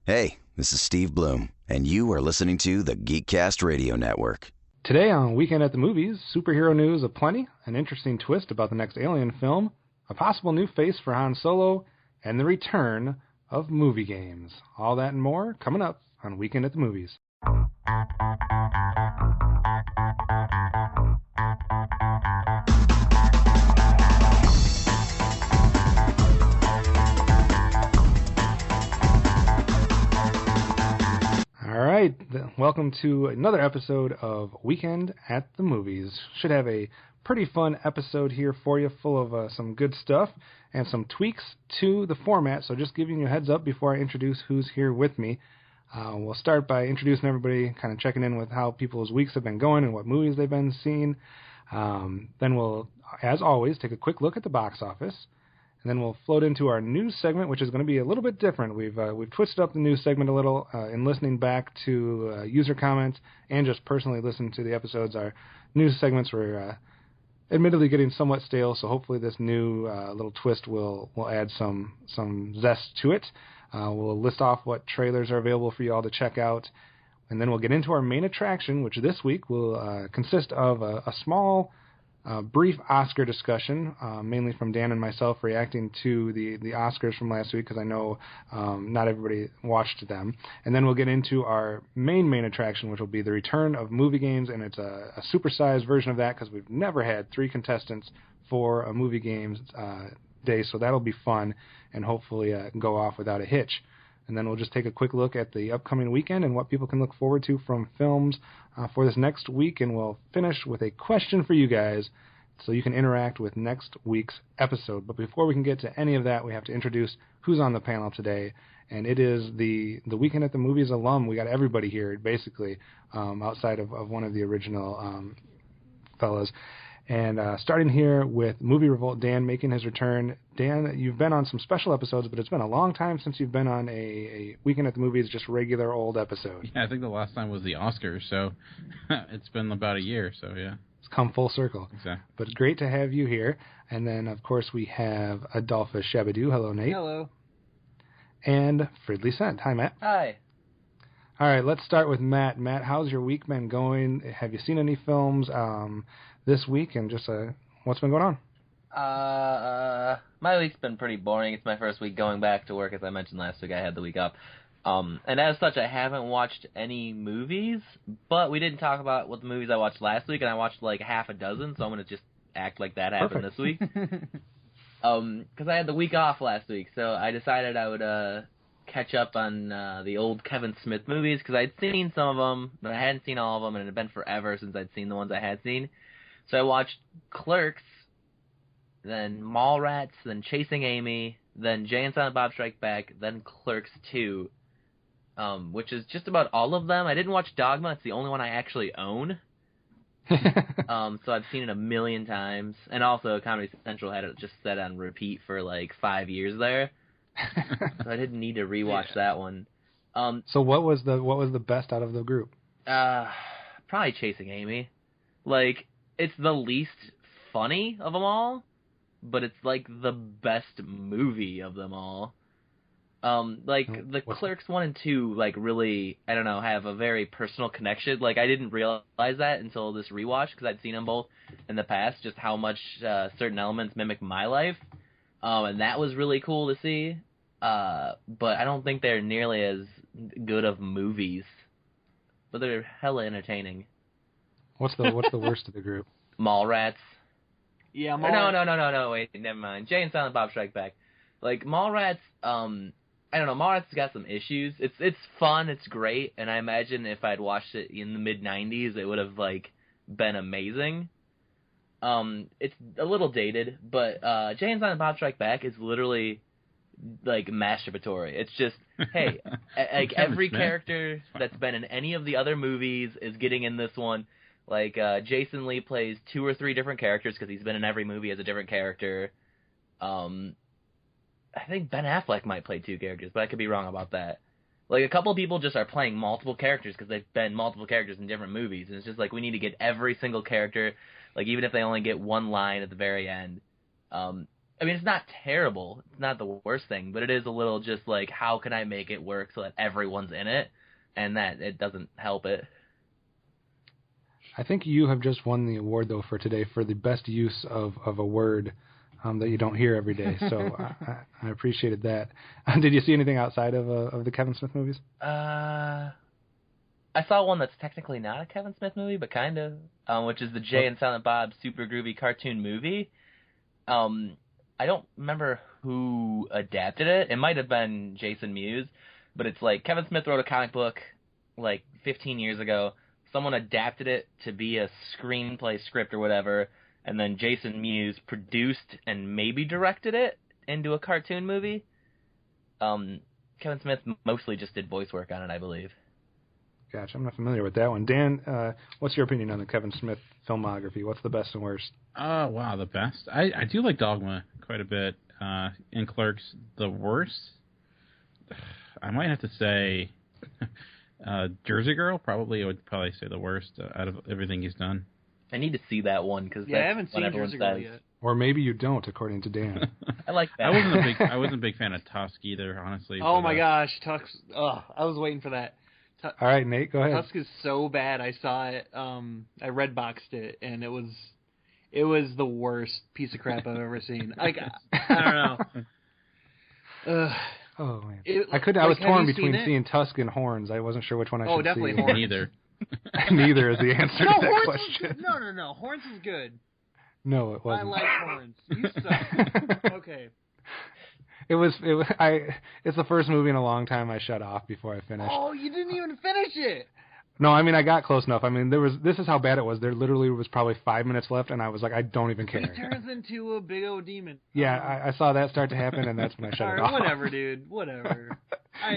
Hey, this is Steve Bloom, and you are listening to the Geekcast Radio Network. Today on Weekend at the Movies, superhero news aplenty, an interesting twist about the next Alien film, a possible new face for Han Solo, and the return of movie games. All that and more coming up on Weekend at the Movies. All right, welcome to another episode of Weekend at the Movies. Should have a pretty fun episode here for you, full of some good stuff and some tweaks to the format. So just giving you a heads up before I introduce who's here with me. We'll start by introducing everybody, kind of checking in with how people's weeks have been going and what movies they've been seeing. Then we'll, as always, take a quick look at the box office. And then we'll float into our news segment, which is going to be a little bit different. We've twisted up the news segment a little in listening back to user comments and just personally listening to the episodes. Our news segments were admittedly getting somewhat stale, so hopefully this new little twist will add some zest to it. We'll list off what trailers are available for you all to check out, and then we'll get into our main attraction, which this week will consist of a small brief Oscar discussion, mainly from Dan and myself reacting to the Oscars from last week, because I know not everybody watched them. And then we'll get into our main attraction, which will be the return of movie games, and it's a supersized version of that, because we've never had 3 contestants for a movie games day, so that'll be fun, and hopefully go off without a hitch. And then we'll just take a quick look at the upcoming weekend and what people can look forward to from films for this next week. And we'll finish with a question for you guys so you can interact with next week's episode. But before we can get to any of that, we have to introduce who's on the panel today. And it is the Weekend at the Movies alum. We got everybody here, basically, outside of one of the original fellas. And starting here with Movie Revolt, Dan making his return. Dan, you've been on some special episodes, but it's been a long time since you've been on a Weekend at the Movies, just regular old episode. Yeah, I think the last time was the Oscars, so it's been about a year, so yeah. It's come full circle. Exactly. But it's great to have you here. And then, of course, we have Adolphus Shabadoo. Hello, Nate. Hello. And Fridley Sant. Hi, Matt. Hi. All right, let's start with Matt. Matt, how's your week been going? Have you seen any films this week? And just what's been going on? My week's been pretty boring. It's my first week going back to work. As I mentioned last week, I had the week off. And as such, I haven't watched any movies, but we didn't talk about what the movies I watched last week, and I watched like half a dozen, so I'm going to just act like that happened this week. Because I had the week off last week, so I decided I would catch up on the old Kevin Smith movies, because I'd seen some of them, but I hadn't seen all of them, and it had been forever since I'd seen the ones I had seen. So I watched Clerks, then Mallrats, then Chasing Amy, then Jay and Silent Bob Strike Back, then Clerks 2, which is just about all of them. I didn't watch Dogma. It's the only one I actually own. So I've seen it a million times. And also Comedy Central had it just set on repeat for like 5 years there. So I didn't need to rewatch that one. So what was the best out of the group? Probably Chasing Amy. Like, it's the least funny of them all, but it's like the best movie of them all. The Clerks 1 and 2, like, really, I don't know, have a very personal connection. Like, I didn't realize that until this rewatch, because I'd seen them both in the past, just how much certain elements mimic my life. And that was really cool to see. But I don't think they're nearly as good of movies. But they're hella entertaining. What's the worst of the group? Mallrats. Yeah, Mallrats. No, wait, never mind. Jay and Silent Bob Strike Back. Like, Mallrats, I don't know, Mallrats has got some issues. It's fun, it's great, and I imagine if I'd watched it in the mid-90s, it would have, like, been amazing. It's a little dated, but Jay and Silent Bob Strike Back is literally, like, masturbatory. It's just, hey, like, every character that's been in any of the other movies is getting in this one. Like, Jason Lee plays 2 or 3 different characters because he's been in every movie as a different character. I think Ben Affleck might play 2 characters, but I could be wrong about that. Like, a couple people just are playing multiple characters because they've been multiple characters in different movies. And it's just like, we need to get every single character, like, even if they only get one line at the very end. I mean, it's not terrible. It's not the worst thing, but it is a little just like, how can I make it work so that everyone's in it, and that it doesn't help it. I think you have just won the award, though, for today for the best use of a word that you don't hear every day. So I appreciated that. Did you see anything outside of the Kevin Smith movies? I saw one that's technically not a Kevin Smith movie, but kind of, which is the Jay and Silent Bob Super Groovy cartoon movie. I don't remember who adapted it. It might have been Jason Mewes, but it's like Kevin Smith wrote a comic book like 15 years ago. Someone adapted it to be a screenplay script or whatever, and then Jason Mewes produced and maybe directed it into a cartoon movie. Kevin Smith mostly just did voice work on it, I believe. Gotcha. I'm not familiar with that one. Dan, what's your opinion on the Kevin Smith filmography? What's the best and worst? Oh, wow, the best. I do like Dogma quite a bit. In Clerks, the worst, I might have to say Jersey Girl. I would probably say the worst out of everything he's done. I need to see that one because I haven't seen Jersey Girl yet. Or maybe you don't, according to Dan. I like that. I wasn't a big fan of Tusk either, honestly. Oh my gosh, Tusk! I was waiting for that. All right, Nate, go ahead. Tusk is so bad. I saw it. I redboxed it, and it was the worst piece of crap I've ever seen. Like, I don't know. Oh man, I was torn between seeing Tusk and Horns. I wasn't sure which one I should see. Oh, definitely Horns. Neither. Neither is the answer to that Horns question. No. Horns is good. No, it wasn't. I like Horns. You suck. Okay. It's the first movie in a long time I shut off before I finished. Oh, you didn't even finish it. No, I mean, I got close enough. I mean, this is how bad it was. There literally was probably 5 minutes left, and I was like, I don't even care. He turns into a big old demon. Yeah, I saw that start to happen, and that's when I shut it off. Whatever, dude. Whatever.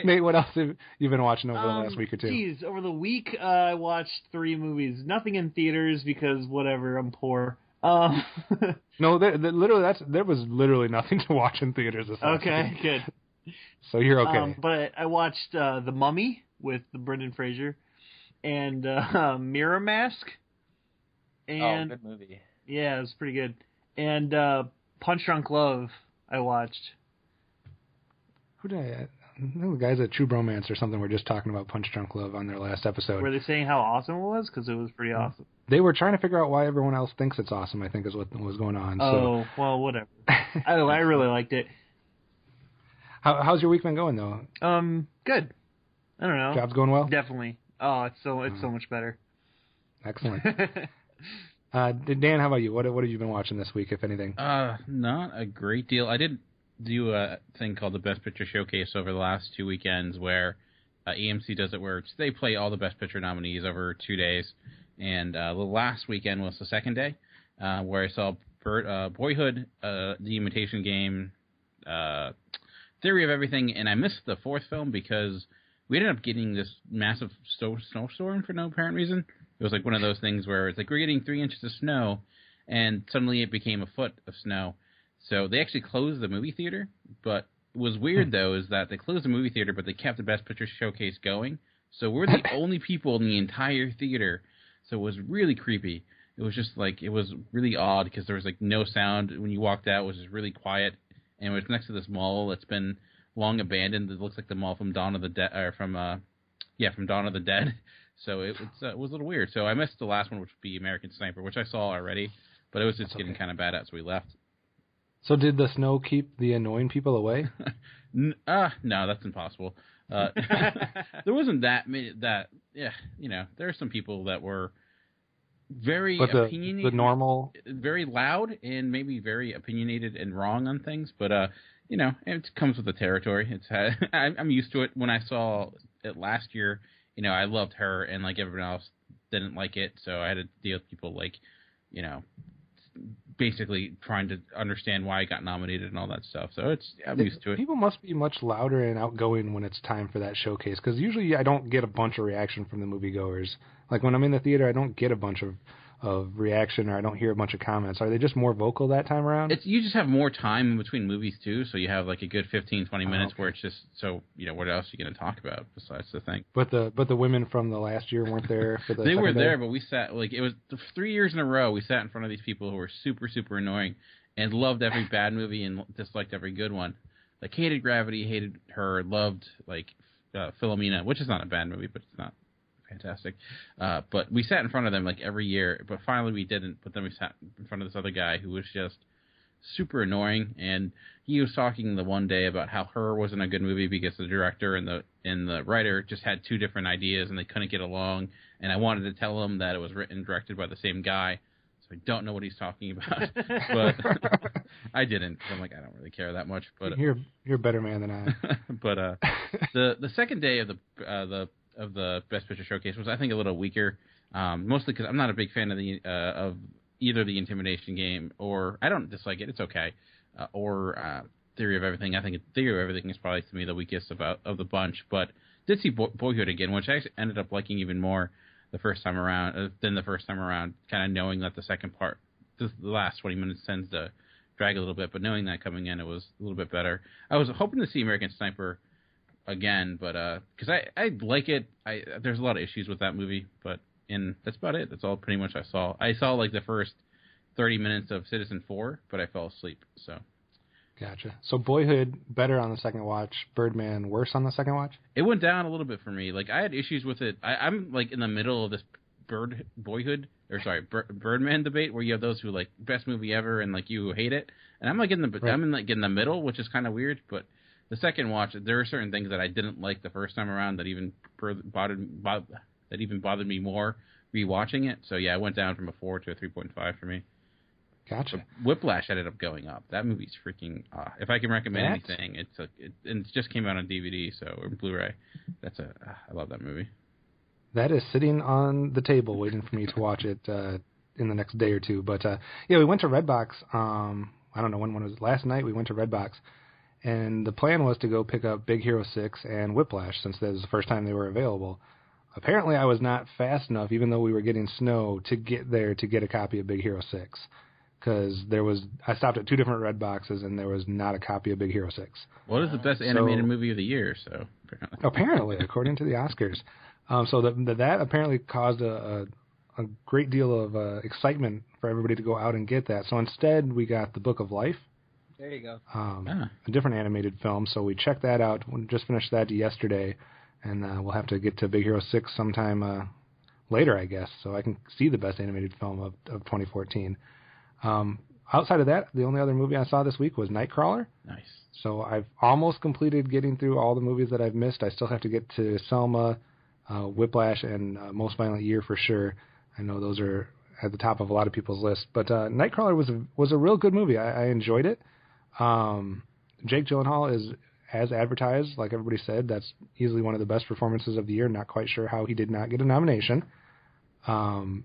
Nate, what else have you been watching over the last week or two? Geez, over the week, I watched 3 movies. Nothing in theaters because, whatever, I'm poor. No, there was literally nothing to watch in theaters this last week. Good. So you're okay. But I watched The Mummy with Brendan Fraser and Mirror Mask. And, good movie. Yeah, it was pretty good. And Punch Drunk Love I watched. Who did I... The guys at True Bromance or something were just talking about Punch Drunk Love on their last episode. Were they saying how awesome it was? Because it was pretty awesome. They were trying to figure out why everyone else thinks it's awesome, I think is what was going on. Oh, well, whatever. I really liked it. How's your week been going, though? Good. I don't know. Job's going well? Definitely. Oh, it's so much better. Excellent. Dan, how about you? What have you been watching this week, if anything? Not a great deal. I did do a thing called the Best Picture Showcase over the last 2 weekends where AMC does it where they play all the Best Picture nominees over 2 days. And the last weekend was the second day where I saw Boyhood, The Imitation Game, Theory of Everything, and I missed the fourth film because we ended up getting this massive snowstorm for no apparent reason. It was like one of those things where it's like we're getting 3 inches of snow, and suddenly it became a foot of snow. So they actually closed the movie theater, but what was weird, though, is that they closed the movie theater, but they kept the Best Picture Showcase going. So we're the only people in the entire theater. So it was really creepy. It was just like, it was really odd because there was like no sound when you walked out. It was just really quiet. And it was next to this mall that's been long abandoned. It looks like the mall from Dawn of the Dead, or from Dawn of the Dead. So it was a little weird. So I missed the last one, which would be American Sniper, which I saw already, but it was just getting kind of bad at, so we left. So did the snow keep the annoying people away? No, that's impossible. There wasn't that many. There are some people that were very opinionated, the normal, very loud, and maybe very opinionated and wrong on things. But it comes with the territory. I'm used to it. When I saw it last year, I loved Her, and like everyone else didn't like it, so I had to deal with people like, basically trying to understand why I got nominated and all that stuff. So I'm used to it. People must be much louder and outgoing when it's time for that showcase, because usually I don't get a bunch of reaction from the moviegoers. Like when I'm in the theater, I don't get a bunch of reaction, or I don't hear a bunch of comments. Are they just more vocal that time around? You just have more time in between movies too, so you have like a good 15, 20 minutes where it's just, so what else are you going to talk about besides the thing? But the women from the last year weren't there for the They were there, day? but we sat, like, it was 3 years in a row, we sat in front of these people who were super, super annoying, and loved every bad movie and disliked every good one. Like, hated Gravity, hated Her, loved, like, Philomena, which is not a bad movie, but it's not fantastic. But we sat in front of them, like, every year, but finally we didn't. But then we sat in front of this other guy who was just super annoying, and he was talking the one day about how Her wasn't a good movie because the director and the writer just had two different ideas and they couldn't get along. And I wanted to tell him that it was written and directed by the same guy, so I don't know what he's talking about. But I didn't. I'm like, I don't really care that much. But you're a better man than I. But the second day of the Best Picture Showcase was, I think, a little weaker, mostly because I'm not a big fan of either the Intimidation Game, or I don't dislike it. It's okay. Or Theory of Everything. I think Theory of Everything is probably, to me, the weakest of the bunch. But did see Boyhood again, which I actually ended up liking even more the first time around, kind of knowing that the second part, the last 20 minutes tends to drag a little bit, but knowing that coming in, it was a little bit better. I was hoping to see American Sniper again, but because I like it. There's a lot of issues with that movie, and that's about it. That's all pretty much I saw. I saw like the first 30 minutes of Citizen 4, but I fell asleep. So. Gotcha. So Boyhood better on the second watch, Birdman worse on the second watch? It went down a little bit for me. Like, I had issues with it. I'm like in the middle of this Birdman debate where you have those who like best movie ever and like you who hate it, and I'm like in the middle, which is kind of weird. But the second watch, there are certain things that I didn't like the first time around that even bothered me more rewatching it. So yeah, I went down from a 4 to a 3.5 for me. Gotcha. But Whiplash ended up going up. That movie's freaking. If I can recommend anything, and it just came out on DVD, or Blu-ray. I love that movie. That is sitting on the table waiting for me to watch it in the next day or two. But yeah, we went to Redbox. I don't know when was it. Last night we went to Redbox, and the plan was to go pick up Big Hero 6 and Whiplash since that was the first time they were available. Apparently, I was not fast enough, even though we were getting snow, to get there to get a copy of Big Hero 6. Because I stopped at two different red boxes and there was not a copy of Big Hero 6. What is the best animated movie of the year? So apparently, according to the Oscars, so that apparently caused a great deal of excitement for everybody to go out and get that. So instead, we got The Book of Life. There you go. A different animated film. So we checked that out. We just finished that yesterday, and we'll have to get to Big Hero 6 sometime later, I guess, so I can see the best animated film of 2014. Outside of that, the only other movie I saw this week was Nightcrawler. Nice. So I've almost completed getting through all the movies that I've missed. I still have to get to Selma, Whiplash, and Most Violent Year for sure. I know those are at the top of a lot of people's lists. But Nightcrawler was a real good movie. I enjoyed it. Jake Gyllenhaal is as advertised, like everybody said. That's easily one of the best performances of the year. Not quite sure how he did not get a nomination. And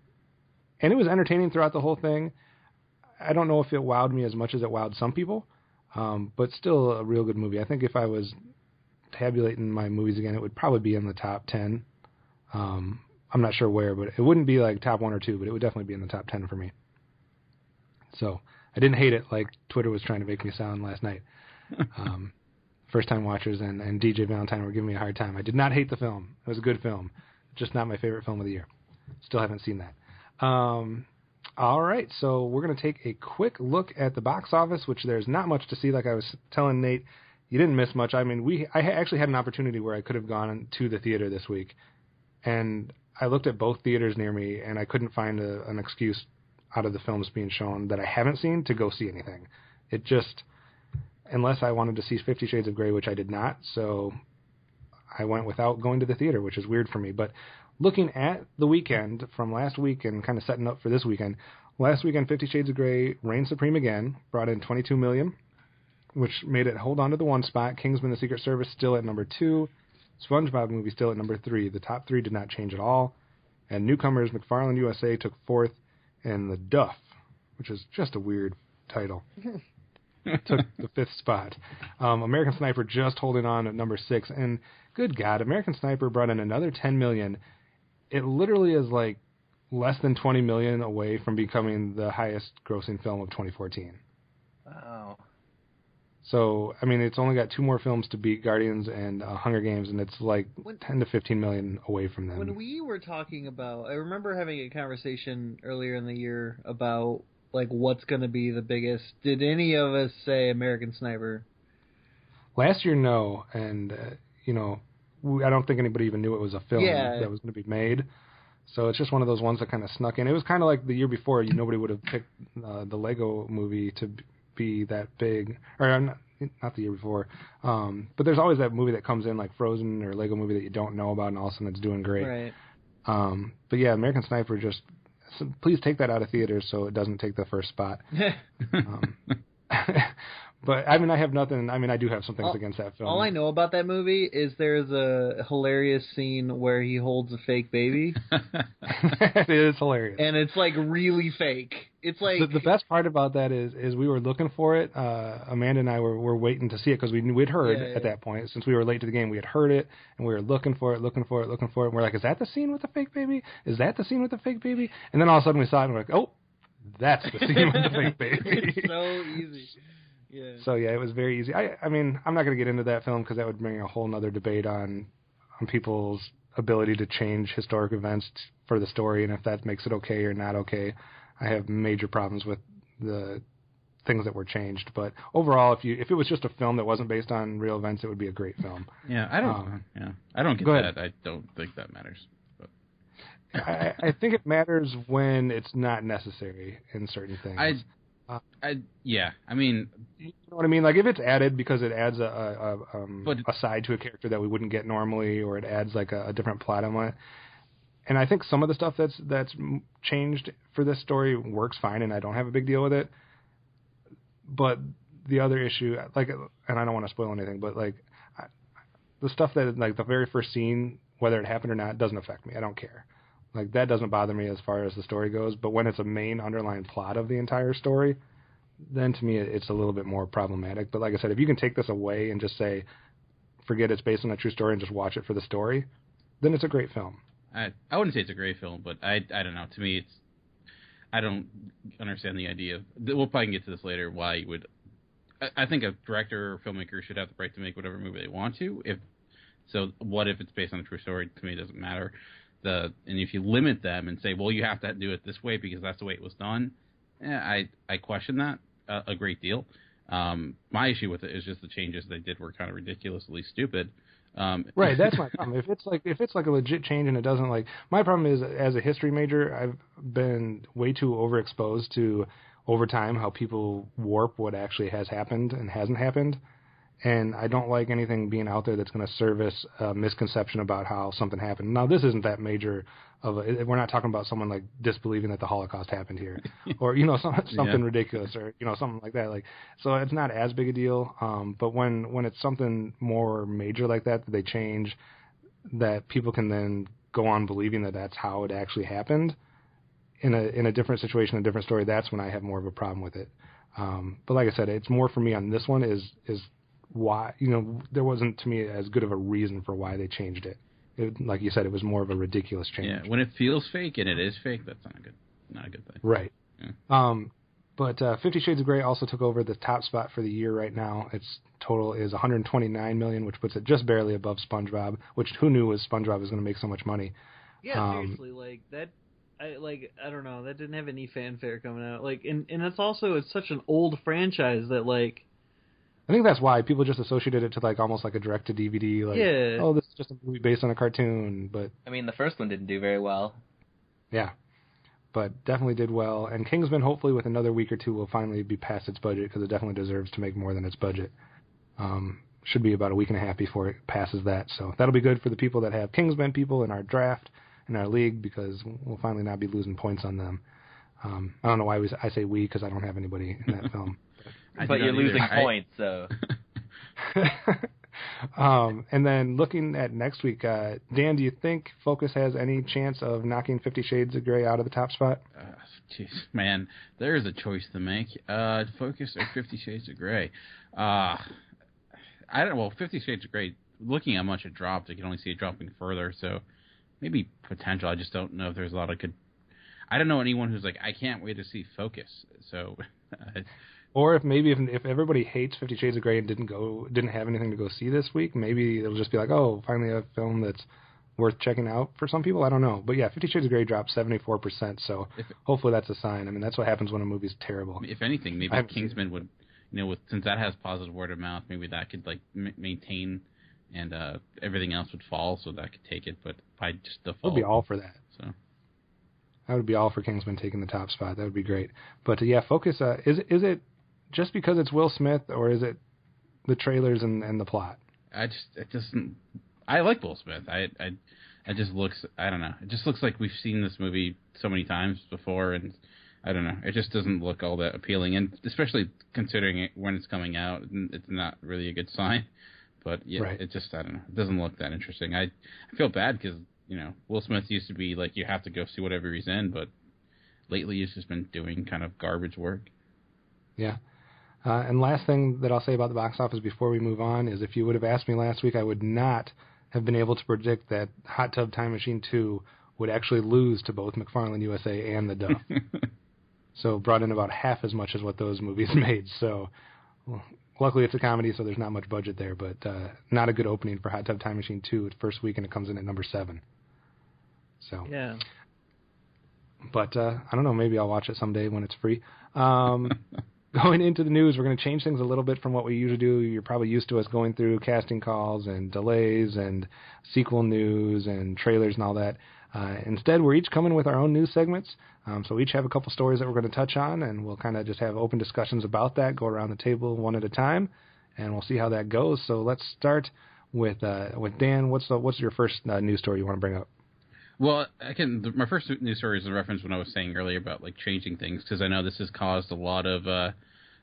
it was entertaining throughout the whole thing. I don't know if it wowed me as much as it wowed some people, but still a real good movie. I think if I was tabulating my movies again, it would probably be in the top 10. I'm not sure where, but it wouldn't be like top 1 or 2, but it would definitely be in the top 10 for me. So I didn't hate it like Twitter was trying to make me sound last night. First-time watchers and DJ Valentine were giving me a hard time. I did not hate the film. It was a good film, just not my favorite film of the year. Still haven't seen that. All right, so we're going to take a quick look at the box office, which there's not much to see. Like I was telling Nate, you didn't miss much. I mean, I actually had an opportunity where I could have gone to the theater this week, and I looked at both theaters near me, and I couldn't find an excuse out of the films being shown that I haven't seen to go see anything. It just, unless I wanted to see 50 Shades of Grey, which I did not, so I went without going to the theater, which is weird for me. But looking at the weekend from last week and kind of setting up for this weekend, last weekend 50 Shades of Grey reigned supreme again, brought in $22 million, which made it hold on to the 1 spot. Kingsman: The Secret Service still at number 2. SpongeBob movie still at number 3. The top 3 did not change at all. And newcomers, McFarlane USA took 4th, and The Duff, which is just a weird title, took the 5th spot. American Sniper just holding on at number 6. And good God, American Sniper brought in another $10 million. It literally is like less than $20 million away from becoming the highest grossing film of 2014. Wow. So, I mean, it's only got 2 more films to beat Guardians and Hunger Games, and it's like 10 to 15 million away from them. When we were talking about, I remember having a conversation earlier in the year about like what's going to be the biggest. Did any of us say American Sniper? Last year, no, and I don't think anybody even knew it was a film that was going to be made. So it's just one of those ones that kind of snuck in. It was kind of like the year before. Nobody would have picked the Lego movie to be that big, or not the year before. But there's always that movie that comes in like Frozen or Lego movie that you don't know about, and all of a sudden it's doing great. Right. But yeah, American Sniper just please take that out of theaters so it doesn't take the first spot. But I mean, I have nothing. I mean, I do have some things against that film. All I know about that movie is there's a hilarious scene where he holds a fake baby. It is hilarious, and it's like really fake. It's like the best part about that is we were looking for it. Amanda and I were waiting to see it because we'd heard at that point, since we were late to the game, we had heard it and we were looking for it. And we're like, is that the scene with the fake baby? Is that the scene with the fake baby? And then all of a sudden we saw it and we're like, oh, that's the scene with the fake baby. It's so easy. Yeah. So yeah, it was very easy. I mean, I'm not going to get into that film because that would bring a whole nother debate on people's ability to change historic events for the story, and if that makes it okay or not okay. I have major problems with the things that were changed. But overall, if it was just a film that wasn't based on real events, it would be a great film. Yeah, I don't get that. I don't think that matters. But. I think it matters when it's not necessary in certain things. I mean, you know what I mean? Like if it's added because it adds a side to a character that we wouldn't get normally, or it adds like a different plot element. And I think some of the stuff that's changed for this story works fine, and I don't have a big deal with it. But the other issue, like, and I don't want to spoil anything, but like the stuff that like the very first scene, whether it happened or not, doesn't affect me. I don't care. Like, that doesn't bother me as far as the story goes, but when it's a main underlying plot of the entire story, then to me it's a little bit more problematic. But like I said, if you can take this away and just say, forget it's based on a true story and just watch it for the story, then it's a great film. I wouldn't say it's a great film, but I don't know. To me, I don't understand the idea of, we'll probably get to this later, why you would, I think a director or filmmaker should have the right to make whatever movie they want to. So what if it's based on a true story? To me, it doesn't matter. And if you limit them and say, well, you have to do it this way because that's the way it was done, I question that a great deal. My issue with it is just the changes they did were kind of ridiculously stupid. Right, that's my problem. If it's like a legit change and it doesn't, like, my problem is, as a history major, I've been way too overexposed to over time how people warp what actually has happened and hasn't happened. And I don't like anything being out there that's going to service a misconception about how something happened. Now, this isn't that major of a, we're not talking about someone like disbelieving that the Holocaust happened here, or something ridiculous, or something like that. Like, so it's not as big a deal. But when it's something more major like that they change, that people can then go on believing that that's how it actually happened in a different situation, a different story. That's when I have more of a problem with it. But like I said, it's more for me on this one is why, there wasn't to me as good of a reason for why they changed it. Like you said, it was more of a ridiculous change. Yeah, when it feels fake and it is fake, that's not a good thing. Right. Yeah. But 50 Shades of Grey also took over the top spot for the year right now. Its total is $129 million, which puts it just barely above SpongeBob, which who knew SpongeBob was going to make so much money. Yeah, seriously, like that. I don't know, that didn't have any fanfare coming out. Like, and it's such an old franchise that, like, I think that's why people just associated it to like almost like a direct-to-DVD. Like, oh, this is just a movie based on a cartoon. But I mean, the first one didn't do very well. Yeah, but definitely did well. And Kingsman, hopefully, with another week or two, will finally be past its budget because it definitely deserves to make more than its budget. Should be about a week and a half before it passes that. So that'll be good for the people that have Kingsman people in our draft, in our league, because we'll finally not be losing points on them. I don't know why I say we, because I don't have anybody in that film. But you're losing points, so. And then looking at next week, Dan, do you think Focus has any chance of knocking 50 Shades of Grey out of the top spot? Jeez, man, there's a choice to make. Focus or 50 Shades of Grey? I don't know. Well, 50 Shades of Grey, looking at how much it dropped, I can only see it dropping further, so maybe potential. I just don't know if there's a lot of good. I don't know anyone who's like, I can't wait to see Focus, so. Or if everybody hates 50 Shades of Grey and didn't have anything to go see this week, maybe it'll just be like, oh, finally a film that's worth checking out for some people. I don't know. But yeah, 50 Shades of Grey dropped 74%, so hopefully that's a sign. I mean, that's what happens when a movie's terrible. If anything, maybe Kingsman would, since that has positive word of mouth, maybe that could maintain, and everything else would fall, so that could take it. But by just default, I would be all for that. So I would be all for Kingsman taking the top spot. That would be great. But yeah, focus. Is it just because it's Will Smith, or is it the trailers and the plot? I like Will Smith. It just looks, I don't know. It just looks like we've seen this movie so many times before, and I don't know. It just doesn't look all that appealing, and especially considering it when it's coming out, it's not really a good sign. But yeah, right. It just, I don't know. It doesn't look that interesting. I feel bad because, Will Smith used to be like, you have to go see whatever he's in, but lately he's just been doing kind of garbage work. Yeah. And last thing that I'll say about the box office before we move on is if you would have asked me last week, I would not have been able to predict that Hot Tub Time Machine 2 would actually lose to both McFarlane USA and The Duff. So brought in about half as much as what those movies made. So luckily it's a comedy, so there's not much budget there, but not a good opening for Hot Tub Time Machine 2. Its first week, and it comes in at number 7. So yeah. But I don't know, maybe I'll watch it someday when it's free. Going into the news, we're going to change things a little bit from what we usually do. You're probably used to us going through casting calls and delays and sequel news and trailers and all that. Instead, we're each coming with our own news segments. So we each have a couple stories that we're going to touch on, and we'll kind of just have open discussions about that, go around the table one at a time, and we'll see how that goes. So let's start with Dan. What's your first news story you want to bring up? Well, my first news story is a reference when I was saying earlier about changing things, because I know this has caused a lot of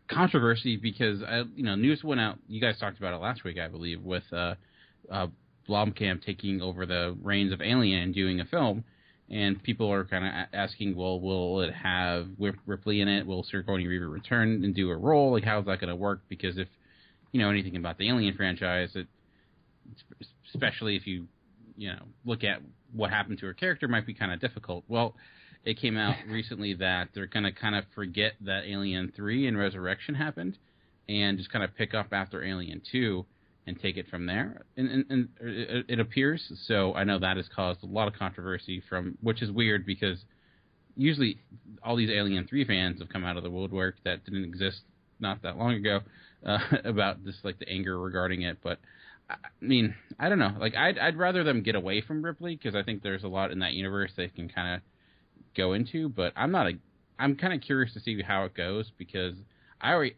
controversy because news went out. You guys talked about it last week, I believe, with Blomkamp taking over the reins of Alien and doing a film, and people are kind of asking, well, will it have Ripley in it? Will Sigourney Weaver return and do a role? How's that going to work? Because if you know anything about the Alien franchise, especially if you look at what happened to her character, might be kind of difficult. Well, it came out recently that they're going to kind of forget that Alien 3 and Resurrection happened and just kind of pick up after Alien 2 and take it from there. And it appears. So I know that has caused a lot of controversy which is weird because usually all these Alien 3 fans have come out of the woodwork that didn't exist not that long ago about this, the anger regarding it. But I mean, I don't know. I'd rather them get away from Ripley because I think there's a lot in that universe they can kind of go into. But I'm kind of curious to see how it goes because I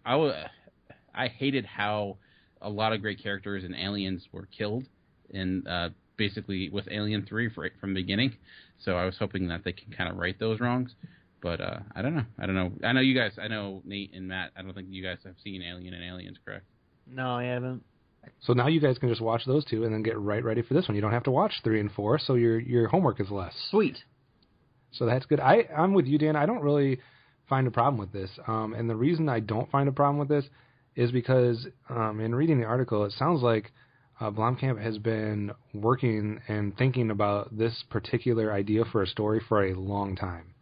hated how a lot of great characters in Aliens were killed in basically with Alien 3 from the beginning. So I was hoping that they can kind of right those wrongs. But I don't know. I know you guys. I know Nate and Matt. I don't think you guys have seen Alien and Aliens, correct? No, I haven't. So now you guys can just watch those two and then get right ready for this one. You don't have to watch 3 and 4, so your homework is less. Sweet. So that's good. I'm with you, Dan. I don't really find a problem with this. And the reason I don't find a problem with this is because in reading the article, it sounds like Blomkamp has been working and thinking about this particular idea for a story for a long time.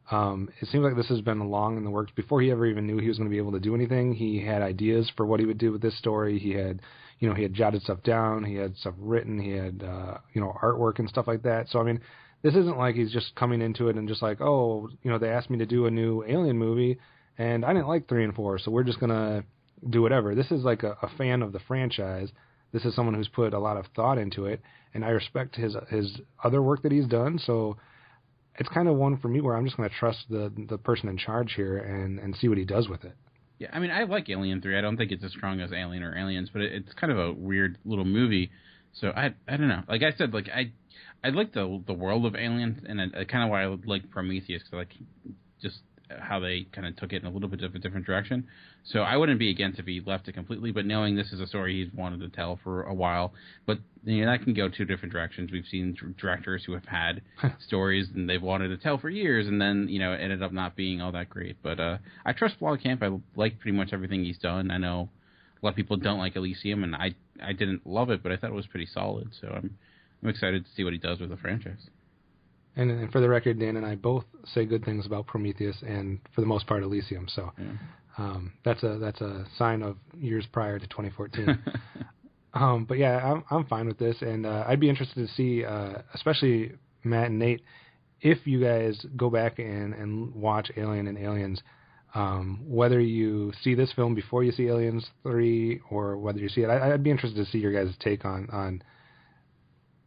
It seems like this has been long in the works. Before he ever even knew he was going to be able to do anything, he had ideas for what he would do with this story. He had jotted stuff down. He had stuff written. He had, artwork and stuff like that. So, I mean, this isn't like he's just coming into it and just like, they asked me to do a new Alien movie, and I didn't like 3 and 4, so we're just going to do whatever. This is like a fan of the franchise. This is someone who's put a lot of thought into it, and I respect his other work that he's done, so it's kind of one for me where I'm just going to trust the person in charge here and see what he does with it. Yeah, I mean, I like Alien 3. I don't think it's as strong as Alien or Aliens, but it's kind of a weird little movie. So I don't know. Like I said, I like the world of Alien, and kind of why I like Prometheus, because just how they kind of took it in a little bit of a different direction. So I wouldn't be against if he left it completely, but knowing this is a story he's wanted to tell for a while, but that can go 2 different directions. We've seen directors who have had stories and they've wanted to tell for years, and then it ended up not being all that great. But I trust Blomkamp. I like pretty much everything he's done. I know a lot of people don't like Elysium, and I didn't love it, but I thought it was pretty solid. So I'm excited to see what he does with the franchise. And for the record, Dan and I both say good things about Prometheus and, for the most part, Elysium. So that's a sign of years prior to 2014. But yeah, I'm fine with this, and I'd be interested to see, especially Matt and Nate, if you guys go back and watch Alien and Aliens, whether you see this film before you see Aliens 3 or whether you see it. I'd be interested to see your guys' take on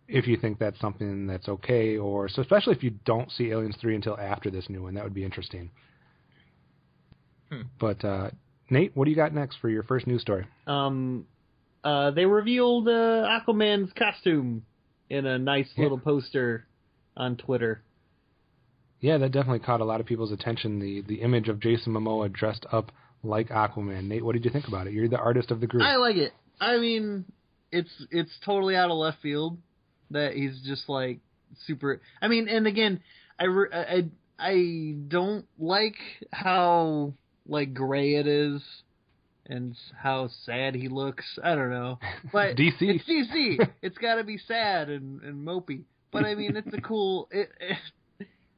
if you think that's something that's okay, or so especially if you don't see Aliens 3 until after this new one. That would be interesting. But Nate, what do you got next for your first news story? They revealed Aquaman's costume in a nice little poster on Twitter. Yeah, that definitely caught a lot of people's attention, the image of Jason Momoa dressed up like Aquaman. Nate, what did you think about it? You're the artist of the group. I like it. I mean, it's totally out of left field that he's just like super... I mean, and again, I don't like how like gray it is and how sad he looks. I don't know. But DC. It's DC. It's got to be sad and mopey. But I mean, it's a cool...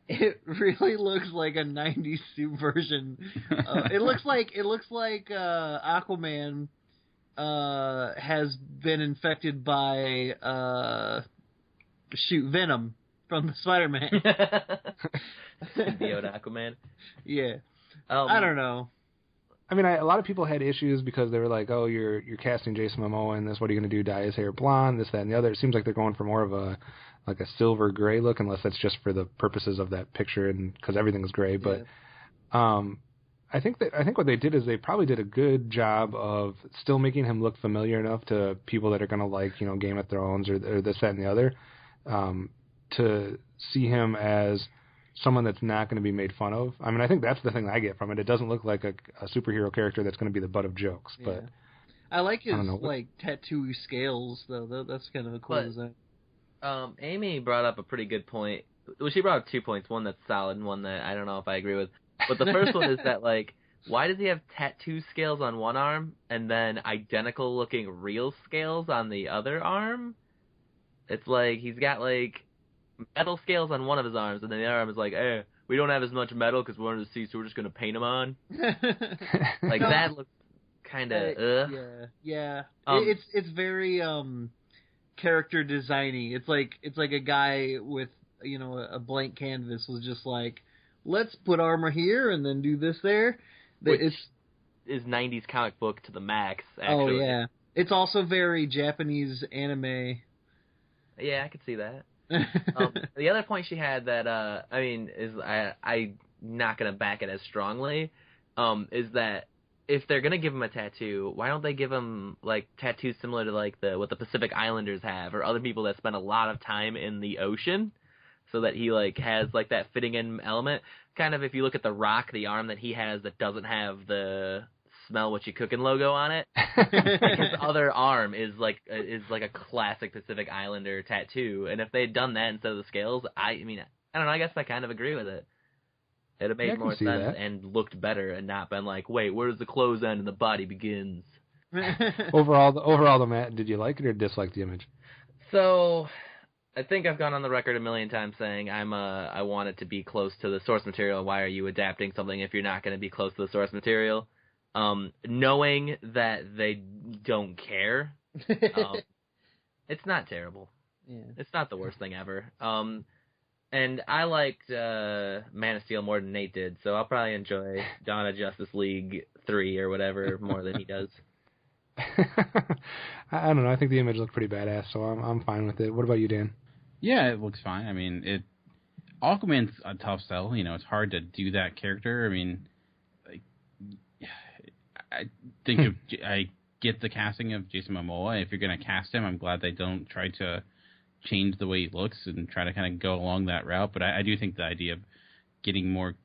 It really looks like a '90s suit version. It looks like Aquaman has been infected by Venom from the Spider-Man. Symbiote Aquaman. Yeah, I don't know. I mean, a lot of people had issues because they were like, "Oh, you're casting Jason Momoa in this. What are you going to do? Dye his hair blonde? This, that, and the other." It seems like they're going for more of a silver gray look, unless that's just for the purposes of that picture and because everything is gray. But I think what they did is they probably did a good job of still making him look familiar enough to people that are going to like, Game of Thrones or this, that, and the other, to see him as someone that's not going to be made fun of. I mean, I think that's the thing that I get from it. It doesn't look like a superhero character that's going to be the butt of jokes. Yeah. But I like his tattoo scales though. That's kind of a cool design. Amy brought up a pretty good point. Well, she brought up 2 points. One that's solid and one that I don't know if I agree with. But the first one is that, like, why does he have tattoo scales on one arm and then identical looking real scales on the other arm? It's like he's got, like, metal scales on one of his arms and then the other arm is like, hey, we don't have as much metal because we wanted to see, so we're just going to paint them on. Like, that looks kind of, Yeah. It's very, character designy. It's like a guy with a blank canvas was just like, let's put armor here and then do this there. Which is 90s comic book to the max. Actually. Oh yeah, it's also very Japanese anime. Yeah, I could see that. The other point she had that is I'm not gonna back it as strongly. Is that if they're gonna give him a tattoo, why don't they give him like tattoos similar to like what the Pacific Islanders have, or other people that spend a lot of time in the ocean, so that he like has like that fitting in element. Kind of if you look at The Rock, the arm that he has that doesn't have the smell what you cooking logo on it, like his other arm is like a classic Pacific Islander tattoo. And if they had done that instead of the scales, I don't know. I guess I kind of agree with it. It'd have made more sense and looked better, and not been like, wait, where does the clothes end and the body begins? Overall, Matt, did you like it or dislike the image? So, I think I've gone on the record a million times saying I want it to be close to the source material. Why are you adapting something if you're not going to be close to the source material? Knowing that they don't care, it's not terrible. Yeah. It's not the worst thing ever. And I liked Man of Steel more than Nate did, so I'll probably enjoy Dawn of Justice League 3 or whatever more than he does. I don't know. I think the image looked pretty badass, so I'm fine with it. What about you, Dan? Yeah, it looks fine. I mean, Aquaman's a tough sell. It's hard to do that character. I mean, I think I get the casting of Jason Momoa. If you're going to cast him, I'm glad they don't try to change the way he looks and try to kind of go along that route. But I do think the idea of getting more,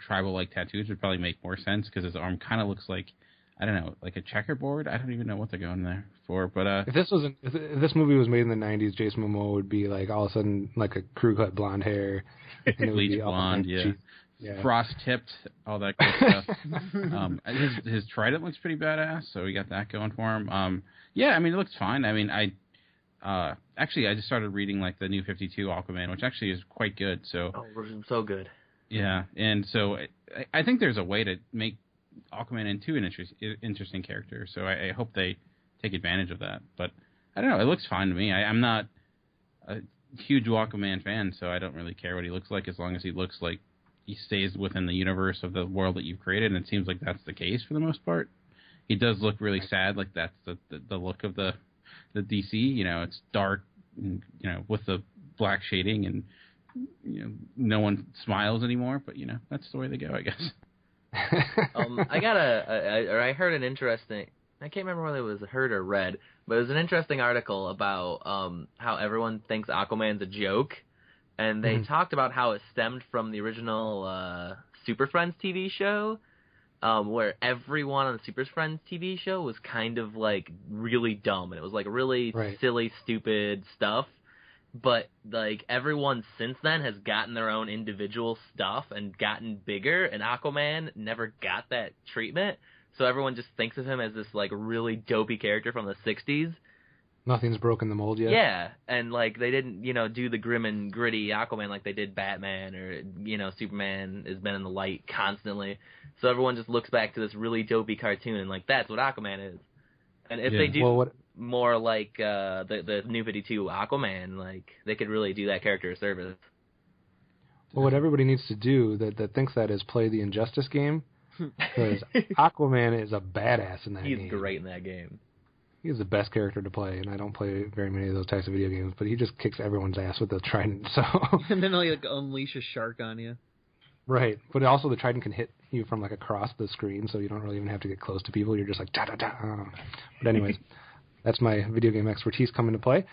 tribal-like tattoos would probably make more sense because his arm kind of looks like, I don't know, like a checkerboard. I don't even know what they're going there for. But if this movie was made in the '90s, Jason Momoa would be like all of a sudden like a crew cut blonde hair, and it would be blonde, frost tipped, all that good stuff. His trident looks pretty badass, so we got that going for him. It looks fine. I mean, I just started reading like the New 52 Aquaman, which actually is quite good. So so good. Yeah, and so I think there's a way to make Aquaman into an interesting character. So I hope they take advantage of that. But I don't know. It looks fine to me. I'm not a huge Aquaman fan, so I don't really care what he looks like as long as he looks like he stays within the universe of the world that you've created, and it seems like that's the case for the most part. He does look really sad, like that's the look of the DC. You know, it's dark, and, you know, with the black shading, and you know, no one smiles anymore. But you know, that's the way they go, I guess. I heard an interesting. I can't remember whether it was heard or read, but it was an interesting article about how everyone thinks Aquaman's a joke, and they talked about how it stemmed from the original Super Friends TV show. Where everyone on the Super Friends TV show was kind of, like, really dumb. And it was, like, really silly, stupid stuff. But, like, everyone since then has gotten their own individual stuff and gotten bigger. And Aquaman never got that treatment. So everyone just thinks of him as this, like, really dopey character from the 60s. Nothing's broken the mold yet. Yeah, and, like, they didn't, you know, do the grim and gritty Aquaman like they did Batman, or, you know, Superman has been in the light constantly. So everyone just looks back to this really dopey cartoon and, like, that's what Aquaman is. And if they do more like the New 52 Aquaman, like, they could really do that character a service. Well, what everybody needs to do that thinks that is play the Injustice game, because Aquaman is a badass in that game. He's great in that game. He's the best character to play, and I don't play very many of those types of video games, but he just kicks everyone's ass with the trident. So and then he'll, like, unleash a shark on you. Right, but also the trident can hit you from, like, across the screen, so you don't really even have to get close to people. You're just like, da-da-da. But anyways, that's my video game expertise coming to play.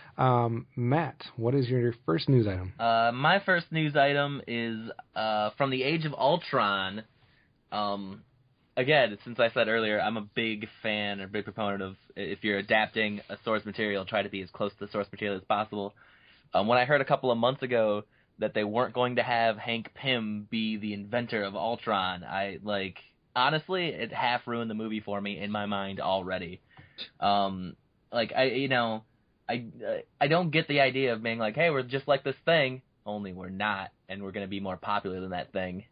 Matt, what is your first news item? My first news item is from the Age of Ultron. Again, since I said earlier, I'm a big fan or big proponent of, if you're adapting a source material, try to be as close to the source material as possible. When I heard a couple of months ago that they weren't going to have Hank Pym be the inventor of Ultron, honestly, it half ruined the movie for me in my mind already. I don't get the idea of being like, hey, we're just like this thing, only we're not, and we're going to be more popular than that thing.